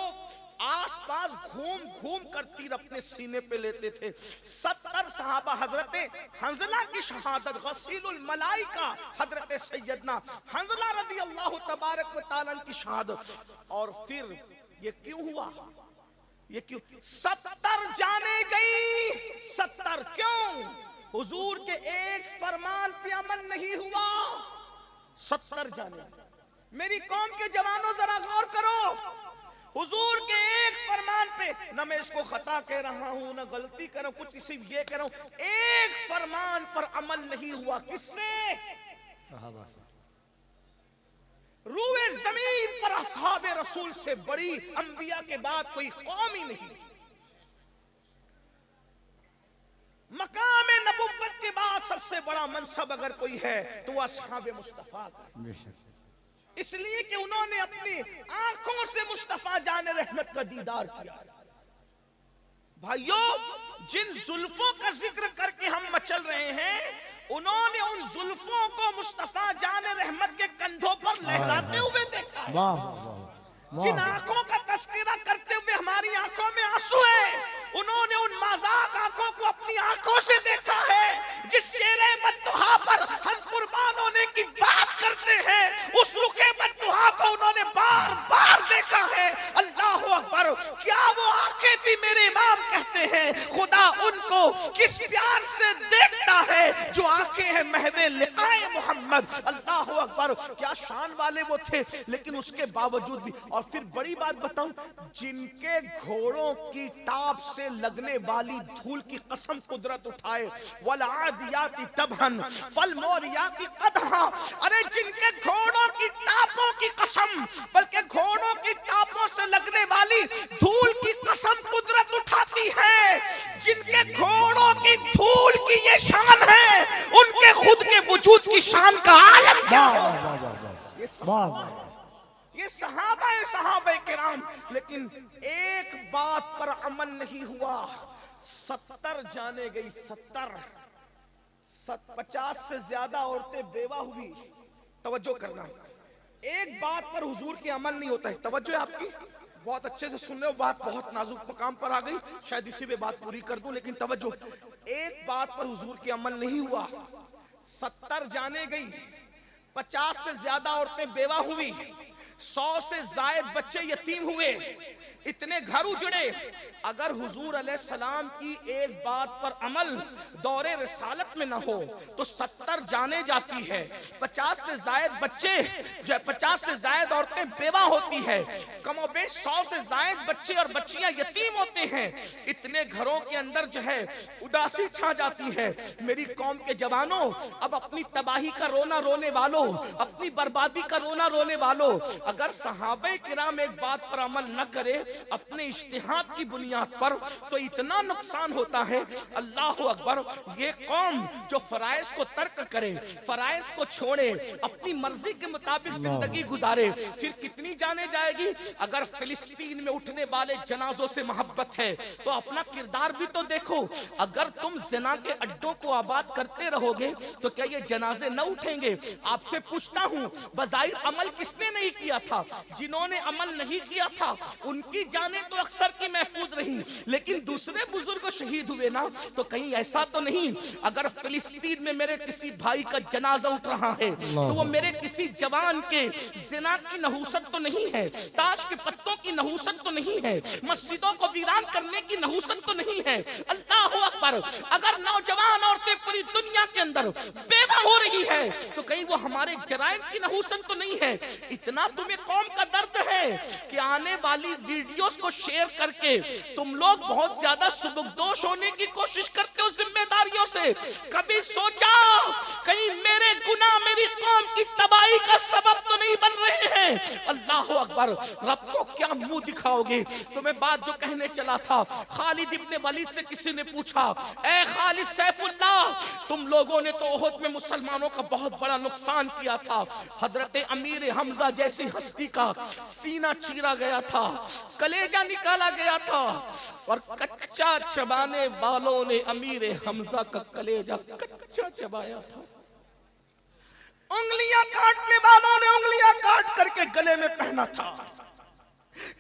आसपास घूम घूम कर तीर अपने सीने पे लेते थे। 70 सहाबा, हजरत हंजला की शहादत, गसीलुल मलाइका हजरत सैयदना हंजला रज़ियल्लाहु तबारक व तआला की शहादत। और फिर ये क्यों हुआ ये क्यों 70 जाने गई? 70 क्यों? हुजूर के एक फरमान पे अमल नहीं हुआ, 70 जाने। मेरी कौम के जवानों जरा गौर करो, हुजूर के एक फरमान पे, न मैं इसको खता कह रहा हूं न गलती कर रहा हूं, कुछ सिर्फ ये कह रहा हूं, एक फरमान पर अमल नहीं हुआ। किससे? रूए जमीन पर असहाबे रसूल से बड़ी अंबिया के बाद कोई कौम ही नहीं। मकाम नबुव्वत के बाद सबसे बड़ा मनसब अगर कोई है तो वह असहाबे मुस्तफा का। इसलिए कि उन्होंने अपनी आंखों से मुस्तफा जाने रहमत का दीदार किया। भाइयों, जिन जुल्फों का जिक्र करके हम मचल रहे हैं, उन्होंने उन जुल्फों को मुस्तफा जाने रहमत के कंधों पर लहराते हुए देखा है। जिन आंखों का तस्करा करते हुए हमारी आंखों में आंसू है, उन्होंने उन मजाक आंखों को अपनी आंखों से देखा है। जिस चेहरे बद्दुहा पर हम कुर्बान होने की बात करते हैं, उस रुखे बद्दुहा को उन्होंने बार बार देखा है। अल्लाह अकबर! क्या वो आंखें थी? मेरे इमाम कहते हैं खुदा उनको किस प्यार से देखता है जो आंखें हैं महवे लिकाए मोहम्मद। अल्लाह अकबर! क्या शान वाले वो थे, लेकिन उसके बावजूद भी। और फिर बड़ी बात बताऊं, जिनके घोड़ों की टाप से लगने वाली धूल की कसम कुदरत उठाए, वल आदियाती तबहन फल मोरियाती कदहा। अरे जिनके घोड़ों की टापों की कसम, बल्कि घोड़ों की टापों से लगने वाली धूल की कसम कुदरत उठाती है। जिनके घोड़ों की धूल की ये शान है, उनके खुद के वजूद की शान का आलम क्या है? ये सहाबा किराम। लेकिन एक बात पर अमल नहीं हुआ, 70 जाने गई। 50 से ज्यादा औरतें बेवा हुई। तवज्जो करना, एक बात पर हुजूर के अमल नहीं होता है। तवज्जो है आपकी, बहुत अच्छे से सुन रहे हो, बात बहुत नाजुक मकाम पर आ गई, शायद इसी में बात पूरी कर दूं। लेकिन तवज्जो, एक बात पर हुजूर के अमल नहीं हुआ, 70 जाने गई, 50 से ज्यादा औरतें बेवा हुई, 100 से जायद बच्चे यतीम हुए, इतने घर उजड़े। अगर हुजूर अलैहिस्सलाम की एक बात पर अमल दौरे रिसालत में न हो तो 70 जाने जाती है, 50 से जायद बच्चे जो 50 से जायद औरतें बेवा होती है, कमोबेश 100 से जायद बच्चे और बच्चियां यतीम होते हैं। इतने घरों के अंदर जो है उदासी छा जाती है। मेरी कौम के जवानों, अब अपनी तबाही का रोना रोने वालों, अपनी बर्बादी का रोना रोने वालों, अगर सहाबे किराम एक बात पर अमल न करे अपने इज्तिहाद की बुनियाद पर, तो इतना नुकसान होता है। अल्लाह अकबर! ये कौम जो फराइज को तर्क करे, फराइज को छोड़े, अपनी मर्जी के मुताबिक जिंदगी गुजारे, फिर कितनी जाने जाएगी। अगर फिलिस्तीन में उठने वाले जनाजों से मोहब्बत है तो अपना किरदार भी तो देखो। अगर तुम ज़िना के अड्डों को आबाद करते रहोगे तो क्या ये जनाजे न उठेंगे? आपसे पूछता हूँ, बज़ाहिर अमल किसने नहीं किया था? जिन्होंने अमल नहीं किया था उनकी जाने तो अक्सर की महफूज रही, लेकिन दूसरे बुजुर्ग शहीद हुए ना, तो कहीं ऐसा तो नहीं अगर फिलिस्तीन में मेरे किसी भाई का जनाजा उठ रहा है तो वो मेरे किसी जवान के ज़िना की नहूसत तो नहीं है, ताश के पत्तों की नहूसत तो नहीं है, मस्जिदों को वीरान करने की नहूसत तो नहीं है। अल्लाह अकबर! अगर नौजवान औरतें पूरी दुनिया के अंदर बेवा हो रही है तो कहीं वो हमारे जराइम की नहूसत तो नहीं है। इतना तुम्हें कौम का दर्द है कि आने वाली वीडियोस को शेयर करके तुम लोग बहुत ज्यादा सुबुकदोश होने की कोशिश करते हो जिम्मेदारियों से। कभी सोचा कहीं मेरे गुनाह मेरी कौम की तबाही का सबब तो नहीं बन रहे हैं? अल्लाह अकबर! रब को क्या मुंह दिखाओगे? तुम्हें बात जो कहने चला था, खालिद इब्ने वलीद से किसी ने पूछा, ए खालिद सैफुल्लाह, तुम लोगों ने तो ओहद में मुसलमानों का बहुत बड़ा नुकसान किया था, हजरत अमीर हमजा जैसी हस्ती का सीना चीरा गया था, कलेजा निकाला गया था, और कच्चा चबाने वालों ने अमीर हमजा का कलेजा कच्चा चबाया था। उंगलियां काटने वालों ने उंगलियां काट करके गले में पहना था,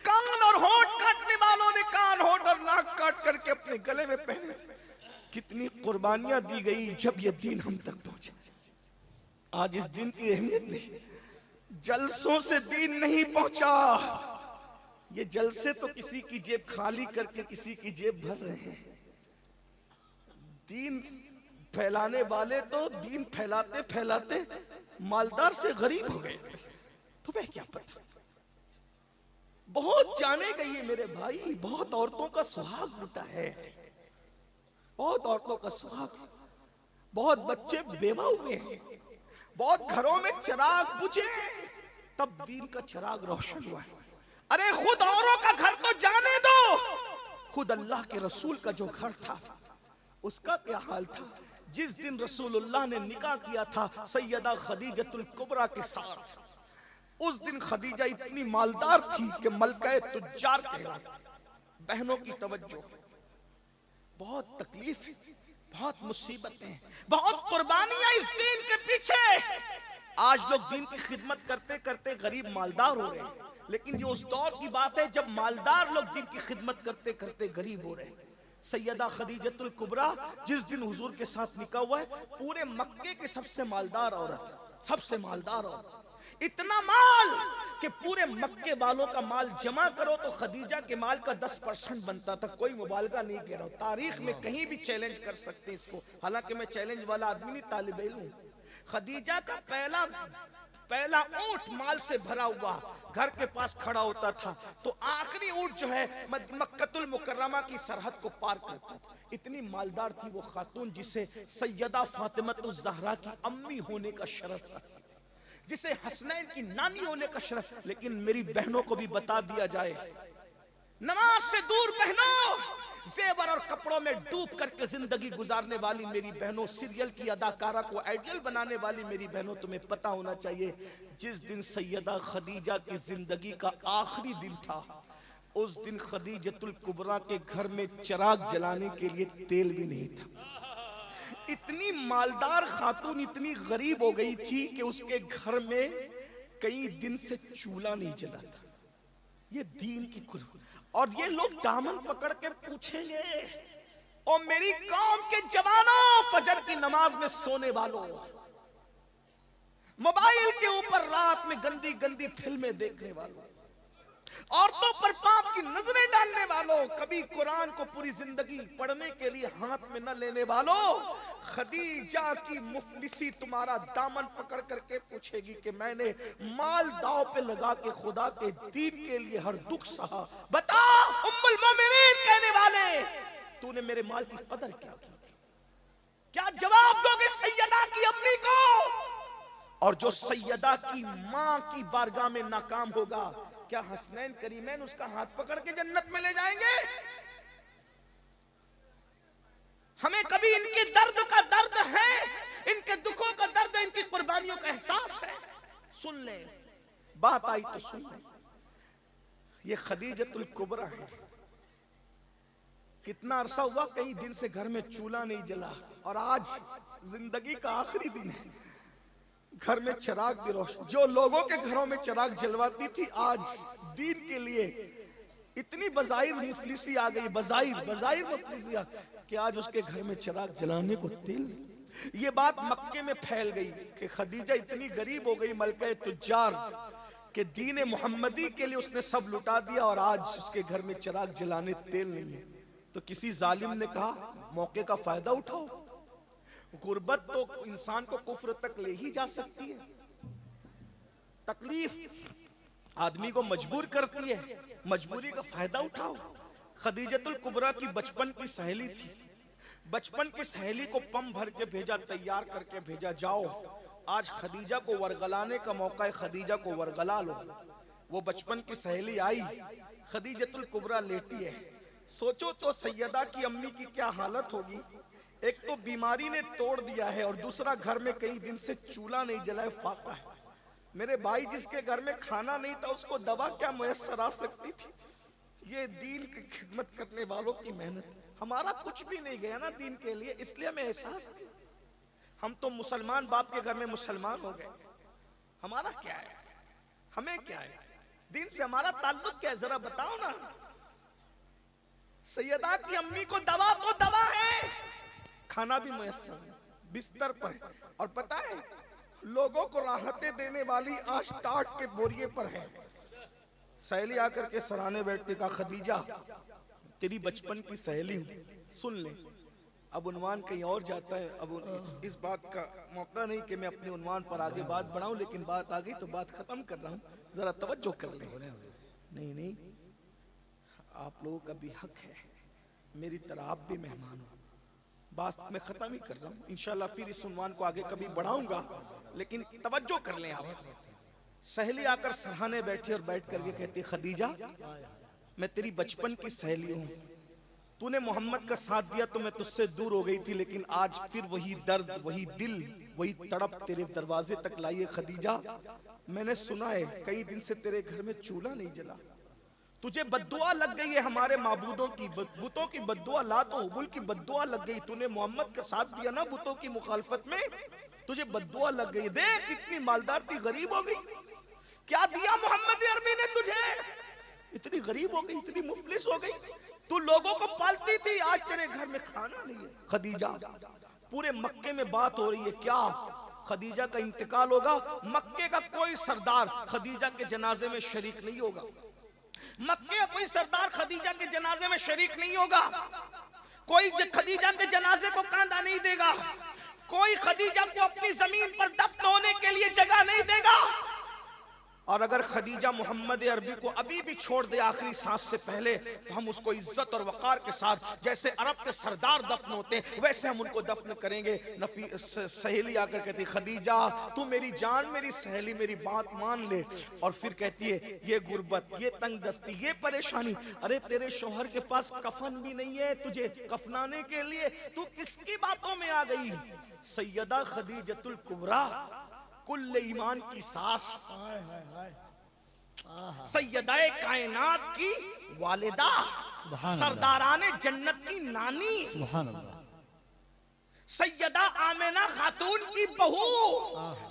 कान और होंठ काटने वालों ने कान, होंठ और नाक काट करके अपने गले में पहने। कितनी कुर्बानियां दी गई जब ये दिन हम तक पहुंचे। आज इस दिन की अहमियत नहीं, जलसों से दिन नहीं पहुंचा, ये जलसे तो किसी की जेब खाली करके किसी की जेब भर रहे हैं। दीन फैलाने वाले तो दीन फैलाते फैलाते मालदार से गरीब हो गए। तुम्हें क्या पता, बहुत जाने गई है मेरे भाई, बहुत औरतों का सुहाग लुटा है, बहुत औरतों का सुहाग, बहुत बच्चे बेवा हुए हैं, बहुत घरों में चिराग बुझे तब दीन का चिराग रोशन हुआ है। अरे खुद औरों का घर तो जाने दो, खुद अल्लाह के रसूल का जो घर था उसका क्या हाल था। जिस दिन रसूलुल्लाह ने निकाह किया था सैयदा खदीजतुल कुबरा के साथ, उस दिन खदीजा इतनी मालदार थी कि मलका तुज्जार कहलाती। बहनों की तवज्जो, बहुत तकलीफ, बहुत मुसीबतें, बहुत कुर्बानियां इस दीन के पीछे। आज लोग दीन की खिदमत करते करते गरीब मालदार हो रहे हैं, लेकिन ये उस दौर की बात है जब मालदार लोग दीन की खिदमत करते करते गरीब हो रहे हैं। सैयदा खदीजतुल कुबरा जिस दिन हुजूर के साथ निकाह हुआ है, पूरे मक्के के सबसे मालदार औरत, सबसे मालदार औरत, इतना माल कि पूरे मक्के वालों का माल जमा करो तो खदीजा के माल का 10% बनता था। कोई मुबालगा नहीं कह रहा हूं, तारीख में कहीं भी चैलेंज कर सकते हैं इसको, हालांकि मैं चैलेंज वाला आदमी नहीं, तालिब इल्म हूं। खदीजा का पहला ऊंट माल से भरा हुआ घर के पास खड़ा होता था तो आखिरी ऊंट जो है मक्कतुल मुकर्रमा की सरहद को पार करता था। इतनी मालदार थी वो खातून जिसे सैयदा फातिमतुज़ ज़हरा की अम्मी होने का शरफ था, जिसे हसनैन की नानी होने का शरफ। लेकिन मेरी बहनों को भी बता दिया जाए, नमाज से दूर बहनों, जेवर और कपड़ों में डूब करके जिंदगी गुजारने वाली मेरी बहनों, सीरियल की अदाकारा को आइडियल बनाने वाली मेरी बहनों, तुम्हें पता होना चाहिए जिस दिन सैयदा खदीजा की जिंदगी का आखिरी दिन था, उस दिन खदीजतुल कुबरा के घर में चिराग जलाने के लिए तेल भी नहीं था। इतनी मालदार खातून इतनी गरीब हो गई थी कि उसके घर में कई दिन से चूल्हा नहीं जला था। ये दीन की कुर्बानी। और ये लोग दामन पकड़ के पूछेंगे, और मेरी कौम के जवानों, फजर की नमाज में सोने वालों, मोबाइल के ऊपर रात में गंदी गंदी फिल्में देखने वालों, औरतों पर पाप की नजरें डालने वालों, कभी कुरान को पूरी जिंदगी पढ़ने के लिए हाथ में न लेने वालों, खदीजा की मुफलिसी तुम्हारा दामन पकड़ करके पूछेगी कि मैंने माल दाव पे लगा के खुदा के दीन के लिए हर दुख सहा। बता उम्मुल मोमिनीन कहने वाले, तूने मेरे माल की कदर क्या की थी? क्या जवाब दोगे सैयदा की अम्मी को? और जो सैयदा की मां की बारगाह में नाकाम होगा, क्या हसनैन करीमैन उसका हाथ पकड़ के जन्नत में ले जाएंगे? हमें कभी इनके दर्द का दर्द है, इनके दुखों का दर्द, इनकी कुर्बानियों का एहसास है? सुन ले, बात आई तो सुन ले। ये खदीजतुल कुबरा है। कितना अरसा हुआ कई दिन से घर में चूल्हा नहीं जला, और आज जिंदगी का आखिरी दिन है, घर में चिराग की रोशनी। जो लोगों के घरों में चिराग जलवाती थी, आज दीन के लिए इतनी बजाइर मुफलिसी आ गई, बजाइर मुफलिसी कि आज उसके घर में चिराग जलाने को तेल। ये बात मक्के में फैल गई कि खदीजा इतनी गरीब हो गई, मलका तुज्जार, कि दीन मोहम्मदी के लिए उसने सब लुटा दिया, और आज उसके घर में चिराग जलाने तेल नहीं है। तो किसी जालिम ने कहा मौके का फायदा उठाओ। गुर्बत तो इंसान को कुफ्र तक ले ही जा सकती है, तकलीफ आदमी को मजबूर करती है, मजबूरी का फायदा उठाओ। खदीजतुल कुबरा की बचपन की सहेली थी, बचपन की सहेली को पम भर के भेजा, तैयार करके भेजा, जाओ आज खदीजा को वरगलाने का मौका है, खदीजा को वरगला लो। वो बचपन की सहेली आई, खदीजतुल कुबरा लेटी है। सोचो तो सैयदा की अम्मी की क्या हालत होगी। एक तो बीमारी ने तोड़ दिया है, और दूसरा घर में कई दिन से चूल्हा नहीं जलाए, फाका है। मेरे भाई, जिसके घर में खाना नहीं था उसको दवा क्या मुयस्सर आ सकती थी? ये दीन की खिदमत करने वालों की मेहनत। हमारा कुछ भी नहीं गया ना दीन के लिए, इसलिए हमें एहसास नहीं। हम तो मुसलमान बाप के घर में मुसलमान हो गए, हमारा क्या है? हमें क्या है? दीन से हमारा ताल्लुक क्या है? जरा बताओ ना। सैयदा की अम्मी को दवा तो दवा है, खाना भी मुयस्सर है, बिस्तर पर है, और पता है लोगों को राहतें देने वाली आज टाट के बोरिए पर है। सहेली आकर के सराहने बैठते, कहा खदीजा तेरी बचपन की सहेली हूं, सुन ले। अब उन्वान कहीं और जाता है। अब इस बात का मौका नहीं कि मैं अपने उन्वान पर आगे बात बढ़ाऊं, लेकिन बात आ गई तो बात खत्म कर रहा हूं, जरा तवज्जो कर ले। नहीं, आप लोगों का भी हक है, मेरी तरह आप भी मेहमान हो। बात मैं खत्म ही कर रहा हूं, इंशाल्लाह फिर इस उन्वान को आगे कभी बढ़ाऊंगा, लेकिन तवज्जो कर लें आप। सहेली आकर सराहने बैठी और बैठ करके कहती, खदीजा मैं तेरी बचपन की सहेली हूं, तूने मोहम्मद का साथ दिया तो मैं तुझसे दूर हो गई थी, लेकिन आज फिर वही दर्द, वही दिल, वही तड़प तेरे दरवाजे तक लाई है। खदीजा मैंने सुना है कई दिन से तेरे घर में चूल्हा नहीं जला, तुझे बद्दुआ लग गई है हमारे माबूदों की, बुतों की बद्दुआ, लात और हुबुल की बद्दुआ लग गई। तूने मोहम्मद का साथ दिया ना बुतों की मुखालफत में, तुझे बद्दुआ लग गई। देख इतनी मालदार थी, गरीब हो गई। क्या दिया मोहम्मद अरबी ने तुझे? इतनी गरीब हो गई, इतनी मुफलिस हो गई। तू लोगों को पालती थी, आज तेरे घर में खाना नहीं है। खदीजा पूरे मक्के में बात हो रही है, क्या खदीजा का इंतकाल होगा? मक्के का कोई सरदार खदीजा के जनाजे में शरीक नहीं होगा। मक्के का कोई सरदार खदीजा के जनाजे में शरीक नहीं होगा। कोई खदीजा के जनाजे को कांधा नहीं देगा। कोई खदीजा को अपनी जमीन पर दफन होने के लिए जगह नहीं देगा। और अगर खदीजा मोहम्मद अरबी को अभी भी छोड़ दे आखिरी सांस से पहले, तो हम उसको इज्जत और वकार के साथ, जैसे अरब के सरदार दफन होते हैं, वैसे हम उनको दफन करेंगे। सहेली आकर कहती, खदीजा तू मेरी जान, मेरी सहेली, मेरी बात मान ले। और फिर कहती है, ये गुर्बत, ये तंगदस्ती, ये परेशानी, अरे तेरे शौहर के पास कफन भी नहीं है तुझे कफनाने के लिए, तू किसकी बातों में आ गई? सैयदा खदीजतुल कुबरा, कुल्ले ईमान की सास, सैयदाए कायनात की वालिदा, सरदाराने जन्नत की नानी, सैयदा आमिना खातून की बहू,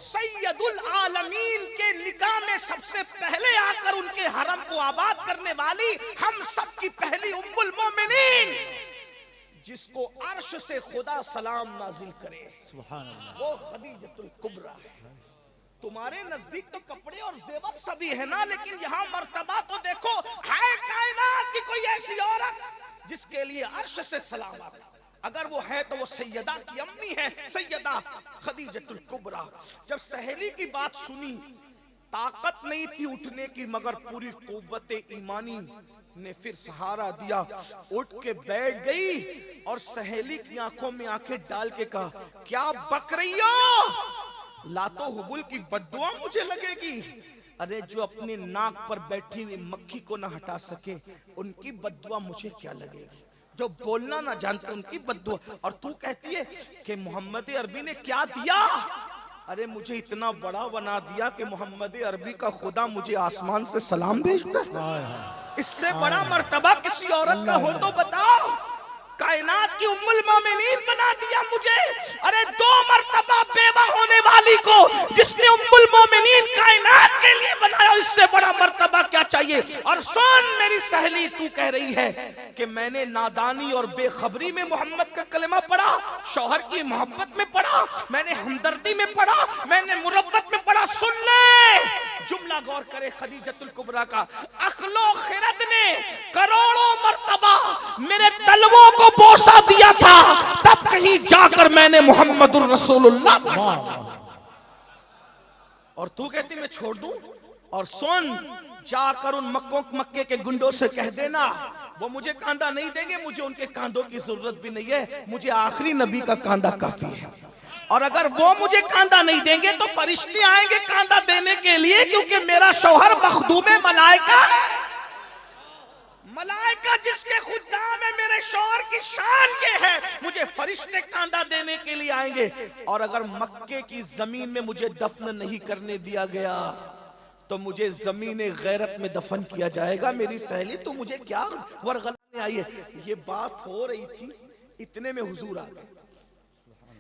सैयदुल आलमीन के निकाह में सबसे पहले आकर उनके हरम को आबाद करने वाली, हम सब की पहली उम्मुल मोमिनीन, जिसको अर्श से खुदा सलाम नाजिल करे, वो खदीजतुल कुबरा है। तुम्हारे नजदीक तो कपड़े और जेवर सभी है ना, लेकिन यहाँ मर्तबा तो देखो, है कायनात की कोई ऐसी औरत जिसके लिए अर्श से सलाम आता। अगर वो है तो वो सैयदा की अम्मी है, सैयदा खदीजतुल कुबरा। जब सहेली की बात सुनी, ताकत नहीं थी उठने की, मगर पूरी कुव्वते ईमानी ने फिर सहारा दिया, उठ के बैठ गई और सहेली की आंखों में आंखें डाल के कहा, क्या बक रही हो? लातो हुबुल की बद्दुआ मुझे लगेगी? अरे जो अपने नाक पर बैठी हुई मक्खी को ना हटा सके, उनकी बद्दुआ मुझे क्या लगेगी? जो बोलना ना जानते उनकी बद्दुआ। और तू कहती है कि मोहम्मद अरबी ने क्या दिया? अरे मुझे इतना बड़ा बना दिया कि मोहम्मद अरबी का खुदा मुझे आसमान से सलाम भेजता है। इससे बड़ा मर्तबा किसी औरत का हो तो बताओ। कायनात की उम्मुल मोमिनीन बना दिया मुझे। अरे 2 मर्तबा बेवा होने वाली को जिसने उम्मुल मोमिनीन कायनात के लिए बनाया, इससे बड़ा मर्तबा क्या चाहिए? और सुन मेरी सहेली, तू कह रही है कि मैंने नादानी और बेखबरी में मोहम्मद का कलमा पढ़ा, शौहर की मोहब्बत में पढ़ा, मैंने हमदर्दी में पढ़ा, मैंने मुरब्बत में पढ़ा। सुन ले, जुमला गौर करे खदीजतुल कुबरा का। अखलो खिरद ने करोड़ों मर्तबा मेरे तलवों को बोसा दिया था, तब कहीं जाकर मैंने मोहम्मदुर रसूलुल्लाह। और तू कहती मैं छोड़ दूं? और सुन, जाकर उन मक्के के गुंडों से कह देना, वो मुझे कांधा नहीं देंगे, मुझे उनके कांधों की जरूरत भी नहीं है, मुझे आखिरी नबी का कांधा काफी है। और अगर वो मुझे कांधा नहीं देंगे तो फरिश्ते आएंगे कांधा देने के लिए, क्योंकि मेरा शौहर मखदूमे मलाइका है। मलाइका जिसके खुदाम है, मेरे शौहर की शान ये है, मुझे फरिश्ते कांधा देने के लिए आएंगे। और अगर मक्के की जमीन में मुझे दफन नहीं करने दिया गया तो मुझे जमीन गैरत में दफन किया जाएगा। मेरी सहेली, तू मुझे क्या वरगलाने आई है? ये बात हो रही थी, इतने में हुजूर आ गए।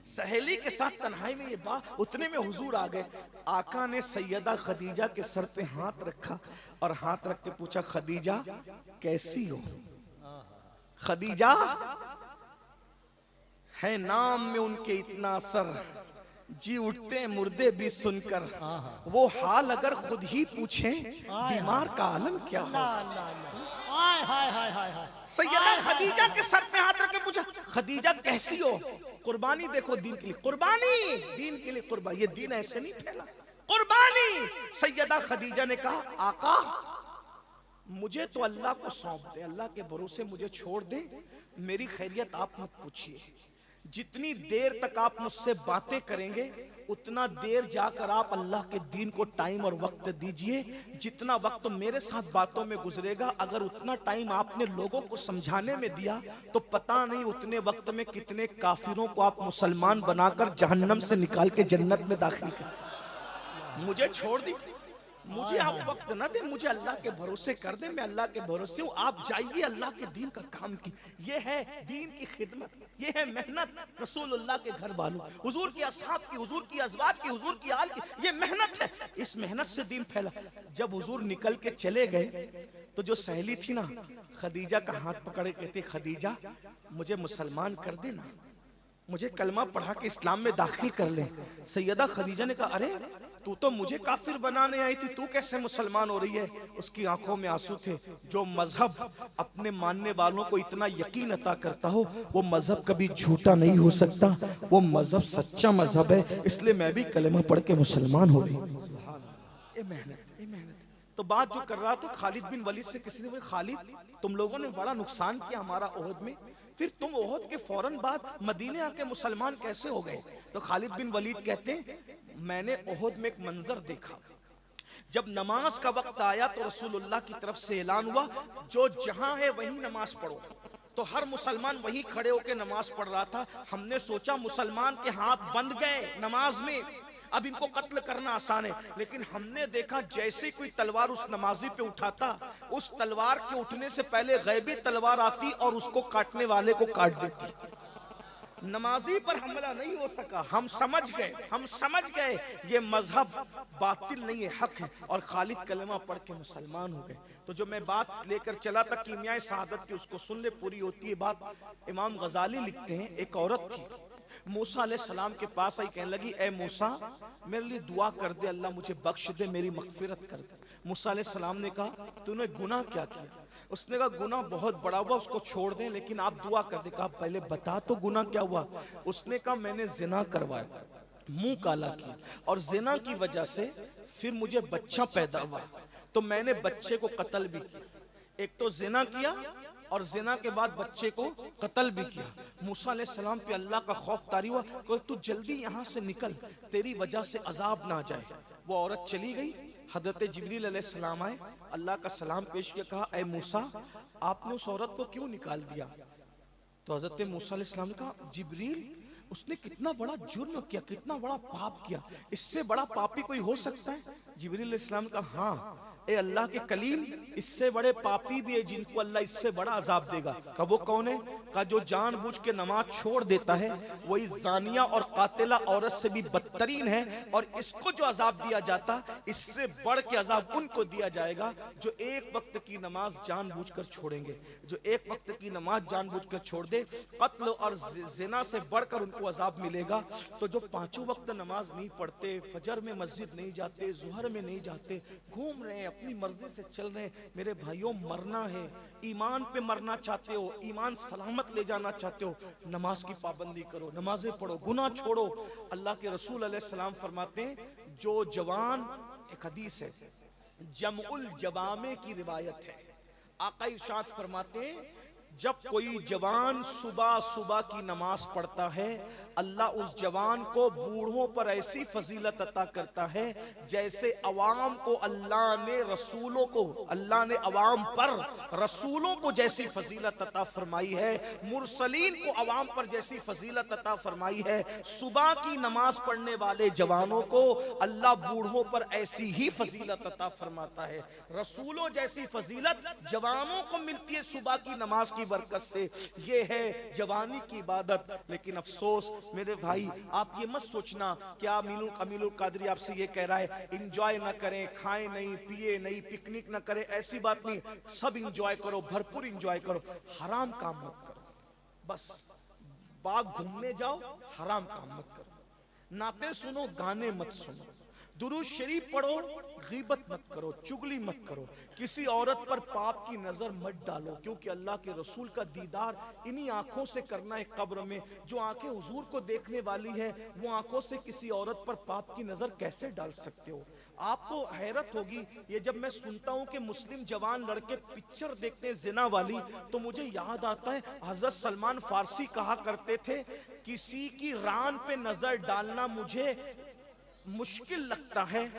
सहेली के साथ तन्हाई में ये बात, उतने में हुजूर आ गए। आका ने सैयदा खदीजा के सर पे हाथ रखा और हाथ रख के पूछा, खदीजा कैसी हो? खदीजा है नाम में उनके इतना असर, जी उठते हैं मुर्दे भी सुनकर, वो हाल अगर खुद ही पूछें बीमार का आलम क्या हो। सैयदा खदीजा के सर पे हाथ रख के पूछा, खदीजा कैसी हो? कुर्बानी देखो दीन के लिए, कुर्बानी दीन के लिए कुर्बानी, ये दीन ऐसे नहीं फैला, कुर्बानी। सैयदा खदीजा ने कहा, आका मुझे तो अल्लाह को सौंप दे, अल्लाह के भरोसे मुझे छोड़ दे, मेरी खैरियत आप मत पूछिए। जितनी देर तक आप मुझसे बातें करेंगे उतना देर जाकर आप अल्लाह के दीन को टाइम और वक्त दीजिए। जितना वक्त मेरे साथ बातों में गुजरेगा, अगर उतना टाइम आपने लोगों को समझाने में दिया तो पता नहीं उतने वक्त में कितने काफिरों को आप मुसलमान बनाकर जहन्नम से निकाल के जन्नत में दाखिल कर। मुझे छोड़ दी, मुझे आप वक्त ना दे, मुझे अल्लाह के भरोसे कर दे, मैं अल्लाह के भरोसे हूँ, आप जाइए अल्लाह के दीन का काम की। ये है दीन की खिदमत, ये है मेहनत रसूलुल्लाह के घर वालों, हुजूर की असहाब की, हुजूर की अज़वाज की, हुजूर की आल की, ये मेहनत है। इस मेहनत से दीन फैला। जब हुजूर निकल के चले गए तो जो सहेली थी ना खदीजा का हाथ पकड़े कहते, खदीजा मुझे मुसलमान कर देना, मुझे कलमा पढ़ा के इस्लाम में दाखिल कर ले। सैयदा खदीजा ने कहा, अरे तू तो मुझे काफिर बनाने आई थी, तू कैसे मुसलमान हो रही है? उसकी आंखों में आंसू थे। जो मजहब अपने मानने वालों को इतना यकीन अता करता हो वो मजहब कभी झूठा नहीं हो सकता, वो मजहब सच्चा मजहब है, इसलिए मैं भी कलमा पढ़ के मुसलमान हो गई। ये मेहनत, ये मेहनत। तो बात जो कर रहा था खालिद बिन वलीद से, किसी ने बोला, खालिद तुम लोगों ने बड़ा नुकसान किया हमारा ओहद में, फिर तुम ओहद के फौरन बाद मदीने आके मुसलमान कैसे हो गए? तो खालिद बिन वलीद कहते मैंने ओहद में एक मंजर देखा, जब नमाज का वक्त आया तो रसूलुल्लाह की तरफ से ऐलान हुआ, जो जहां है वहीं नमाज पढ़ो। तो हर मुसलमान वहीं खड़े होकर नमाज पढ़ रहा था। हमने सोचा मुसलमान के हाथ बंध गए नमाज में, अब इनको कत्ल करना आसान है, लेकिन हमने देखा जैसे कोई तलवार उस नमाजी पे उठाता, उस तलवार के उठने से पहले गैबी तलवार आती और उसको काटने वाले को काट देती। नमाजी पर हमला नहीं हो सका। हम समझ गए ये मजहब बातिल नहीं है, हक है, और खालिद कलमा पढ़ के मुसलमान हो गए। तो जो मैं बात लेकर चला था कीमिया शहादत की, उसको सुन ले, पूरी होती है बात। इमाम गजाली लिखते हैं, एक औरत थी मूसा अलैहिस्सलाम के पास आई, कहने लगी, ए मूसा मेरे लिए दुआ कर दे, अल्लाह मुझे बख्श दे, मेरी मगफिरत कर दे। मूसा अलैहिस्सलाम ने कहा, तूने गुनाह क्या किया? उसने कहा, गुनाह बहुत बड़ा हुआ, उसको छोड़ दें, लेकिन आप दुआ कर दे। कहा, पहले बता तो गुनाह क्या हुआ? उसने कहा, मैंने जिना करवाया, मुंह काला किया, और जिना की वजह से फिर मुझे बच्चा पैदा हुआ, तो मैंने बच्चे को कत्ल भी किया। एक तो जिना किया और जिना के बाद बच्चे को कत्ल भी किया। मूसा अलैहिस्सलाम पे अल्लाह का खौफ तारी हुआ, कि तू जल्दी यहाँ से निकल, तेरी वजह से अजाब ना आ जाए। वो औरत चली गई। हजरत जिब्रील अलैहिस्सलाम आए, अल्लाह का सलाम पेश किया, कहा, ए मूसा आपने उस औरत को क्यों निकाल दिया? तो हजरत मूसा अलैहिस्सलाम ने कहा, जिब्रील उसने कितना बड़ा जुर्म किया, कितना बड़ा पाप किया, इससे बड़ा पापी कोई हो सकता है? जिब्रील अलैहिस्सलाम का, हाँ ए अल्लाह के कलीम, इससे बड़े पापी भी है जिनको अल्लाह इससे बड़ा अजाब देगा। कब वो कौन है? का जो जानबूझ के नमाज छोड़ देता है, वही जानिया और कातिला औरत से भी बदतरीन है, और इसको जो अजाब दिया जाता, इससे बढ़ के अजाब उनको दिया जाएगा जो एक वक्त की नमाज जानबूझकर छोड़ेंगे। जो एक वक्त की नमाज जानबूझकर छोड़ दे, कत्ल और जिना से बढ़कर उनको अजाब मिलेगा। तो जो पांचों वक्त नमाज नहीं पढ़ते, फजर में मस्जिद नहीं जाते, जुहर में नहीं जाते, घूम रहे हैं, अपनी मर्जी से चल रहे हैं, मेरे भाइयों मरना है, ईमान पे मरना चाहते हो, ईमान सलामत ले जाना चाहते हो, नमाज की पाबंदी करो, नमाजें पढ़ो, गुनाह छोड़ो। अल्लाह के रसूल अलैहिस्सलाम फरमाते हैं, जो जवान, एक हदीस है, जमउल जवामे की रिवायत है, आका इरशाद फरमाते हैं, जब कोई जवान सुबह सुबह की नमाज पढ़ता है, अल्लाह उस जवान को बूढ़ों पर ऐसी फजीलत अता करता है जैसे अवाम को अल्लाह ने रसूलों को, अल्लाह ने अवाम पर रसूलों को जैसी फजीलत अता फरमाई है, मुरसलीन को अवाम पर जैसी फजीलत अता फरमाई है। सुबह की नमाज पढ़ने वाले जवानों को अल्लाह बूढ़ों पर ऐसी ही फजीलत अता फरमाता है। रसूलों जैसी फजीलत जवानों को मिलती है सुबह की नमाज की बरकत से। ये है जवानी की इबादत। लेकिन अफसोस मेरे भाई, आप ये मत सोचना क्या अमीनुल कादरी आपसे ये कह रहा है इंजॉय ना करें, खाएं नहीं, पिए नहीं, पिकनिक ना करें, ऐसी बात नहीं। सब इंजॉय करो, भरपूर इंजॉय करो, हराम काम मत करो। बस बाग घूमने जाओ, हराम काम मत करो। नाते सुनो, गाने मत सुनो, दुरूद शरीफ पढ़ो, गीबत मत करो, चुगली मत करो, किसी औरत पर पाप की नजर मत डालो, क्योंकि अल्लाह के रसूल का दीदार इन्हीं आंखों से करना है कब्र में। जो आंखें हुजूर को देखने वाली है, वो आंखों से किसी औरत पर पाप की नजर कैसे डाल सकते हो? आपको हैरत होगी, ये जब मैं सुनता हूं कि मुस्लिम जवान लड़के पिक्चर देखते हैं जिना वाली, तो मुझे याद आता है हजरत सलमान फारसी कहा करते थे, किसी की रान पे नजर डालना मुझे मुश्किल लगता है,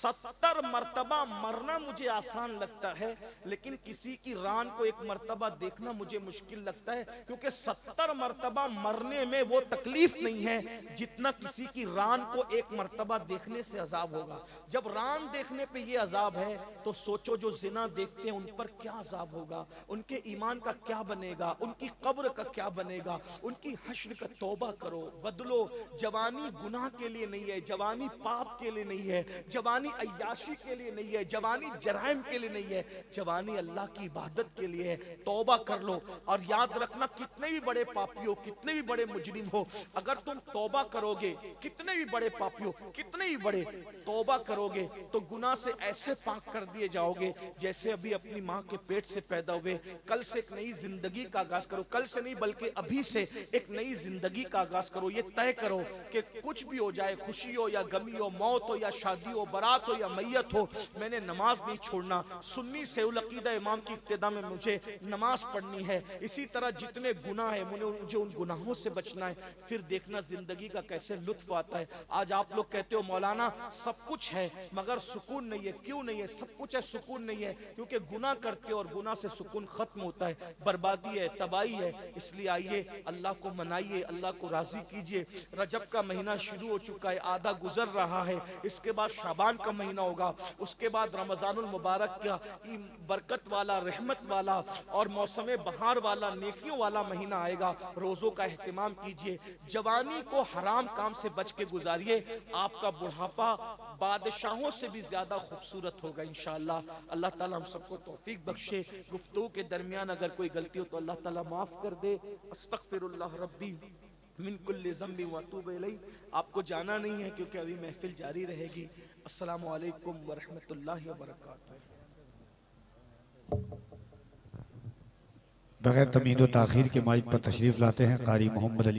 70 मर्तबा मरना मुझे आसान लगता है, लेकिन किसी की रान को एक मर्तबा देखना मुझे मुश्किल लगता है, क्योंकि 70 मर्तबा मरने में वो तकलीफ नहीं है जितना किसी की रान को एक मर्तबा देखने से अजाब होगा। जब रान देखने पे ये अजाब है, तो सोचो जो जिना देखते हैं उन पर क्या अजाब होगा, उनके ईमान का क्या बनेगा, उनकी कब्र का क्या बनेगा, उनकी हश्र का तौबा करो, बदलो। जवानी गुनाह के लिए नहीं है, जवानी पाप के लिए नहीं है, जवानी अय्याशी के लिए नहीं है, जवानी जराइम के लिए नहीं है, जवानी अल्लाह की इबादत के लिए है। तौबा कर लो, और याद रखना कितने भी बड़े पापी हो, कितने भी बड़े मुजरिम हो, अगर तुम तौबा करोगे, कितने भी बड़े पापी हो, कितने भी बड़े, तौबा करोगे तो गुनाह से ऐसे पाक कर दिए जाओगे जैसे अभी अपनी माँ के पेट से पैदा हुए। कल से एक नई जिंदगी का आगाज करो, कल से नहीं बल्कि अभी से एक नई जिंदगी का आगाज करो। ये तय करो कि कुछ भी हो जाए, खुशी हो या गमी हो, मौत हो या शादी हो, बारात हो या मैयत हो, मैंने नमाज नहीं छोड़ना। सुन्नी सेउल अकीदा इमाम की इब्तिदा में मुझे नमाज पढ़नी है। इसी तरह जितने गुनाह है मुझे उन गुनाहों से बचना है। फिर देखना जिंदगी का कैसे लुत्फ आता है। आज आप लोग कहते हो मौलाना सब कुछ है मगर सुकून नहीं है। क्यों नहीं है? सब कुछ है, सुकून नहीं है, क्योंकि गुनाह करते हो और गुनाह से सुकून खत्म होता है, बर्बादी है, तबाही है। इसलिए आइए अल्लाह को मनाइए, अल्लाह को राजी कीजिए। रजब का महीना शुरू हो चुका है, आधा गुजर रहा है, इसके बाद शाबान का महीना होगा, उसके बाद रमजानुल मुबारक का बरकत वाला, रहमत वाला और मौसम बहार वाला, नेकियों वाला महीना आएगा। रोजों का एहतिमाम कीजिए, जवानी को हराम काम से बच के गुजारिए। आपका बुढ़ापा बादशाहों से भी ज्यादा खूबसूरत होगा इंशाअल्लाह। अल्लाह ताला हम सबको तौफीक बख्शे। गुफ्तगू के दरमियान अगर कोई गलती हो तो अल्लाह ताला माफ कर दे। अस्तगफिरुल्लाह रब्बी मिन कुल्ली ज़म्बि व अतूबु इलैह। आपको जाना नहीं है क्योंकि अभी महफिल जारी रहेगी। अस्सलामु अलैकुम व रहमतुल्लाहि व बरकातुहू। बगैर तमीद व ताखीर के माइक पर तशरीफ लाते हैं कारी मोहम्मद अली।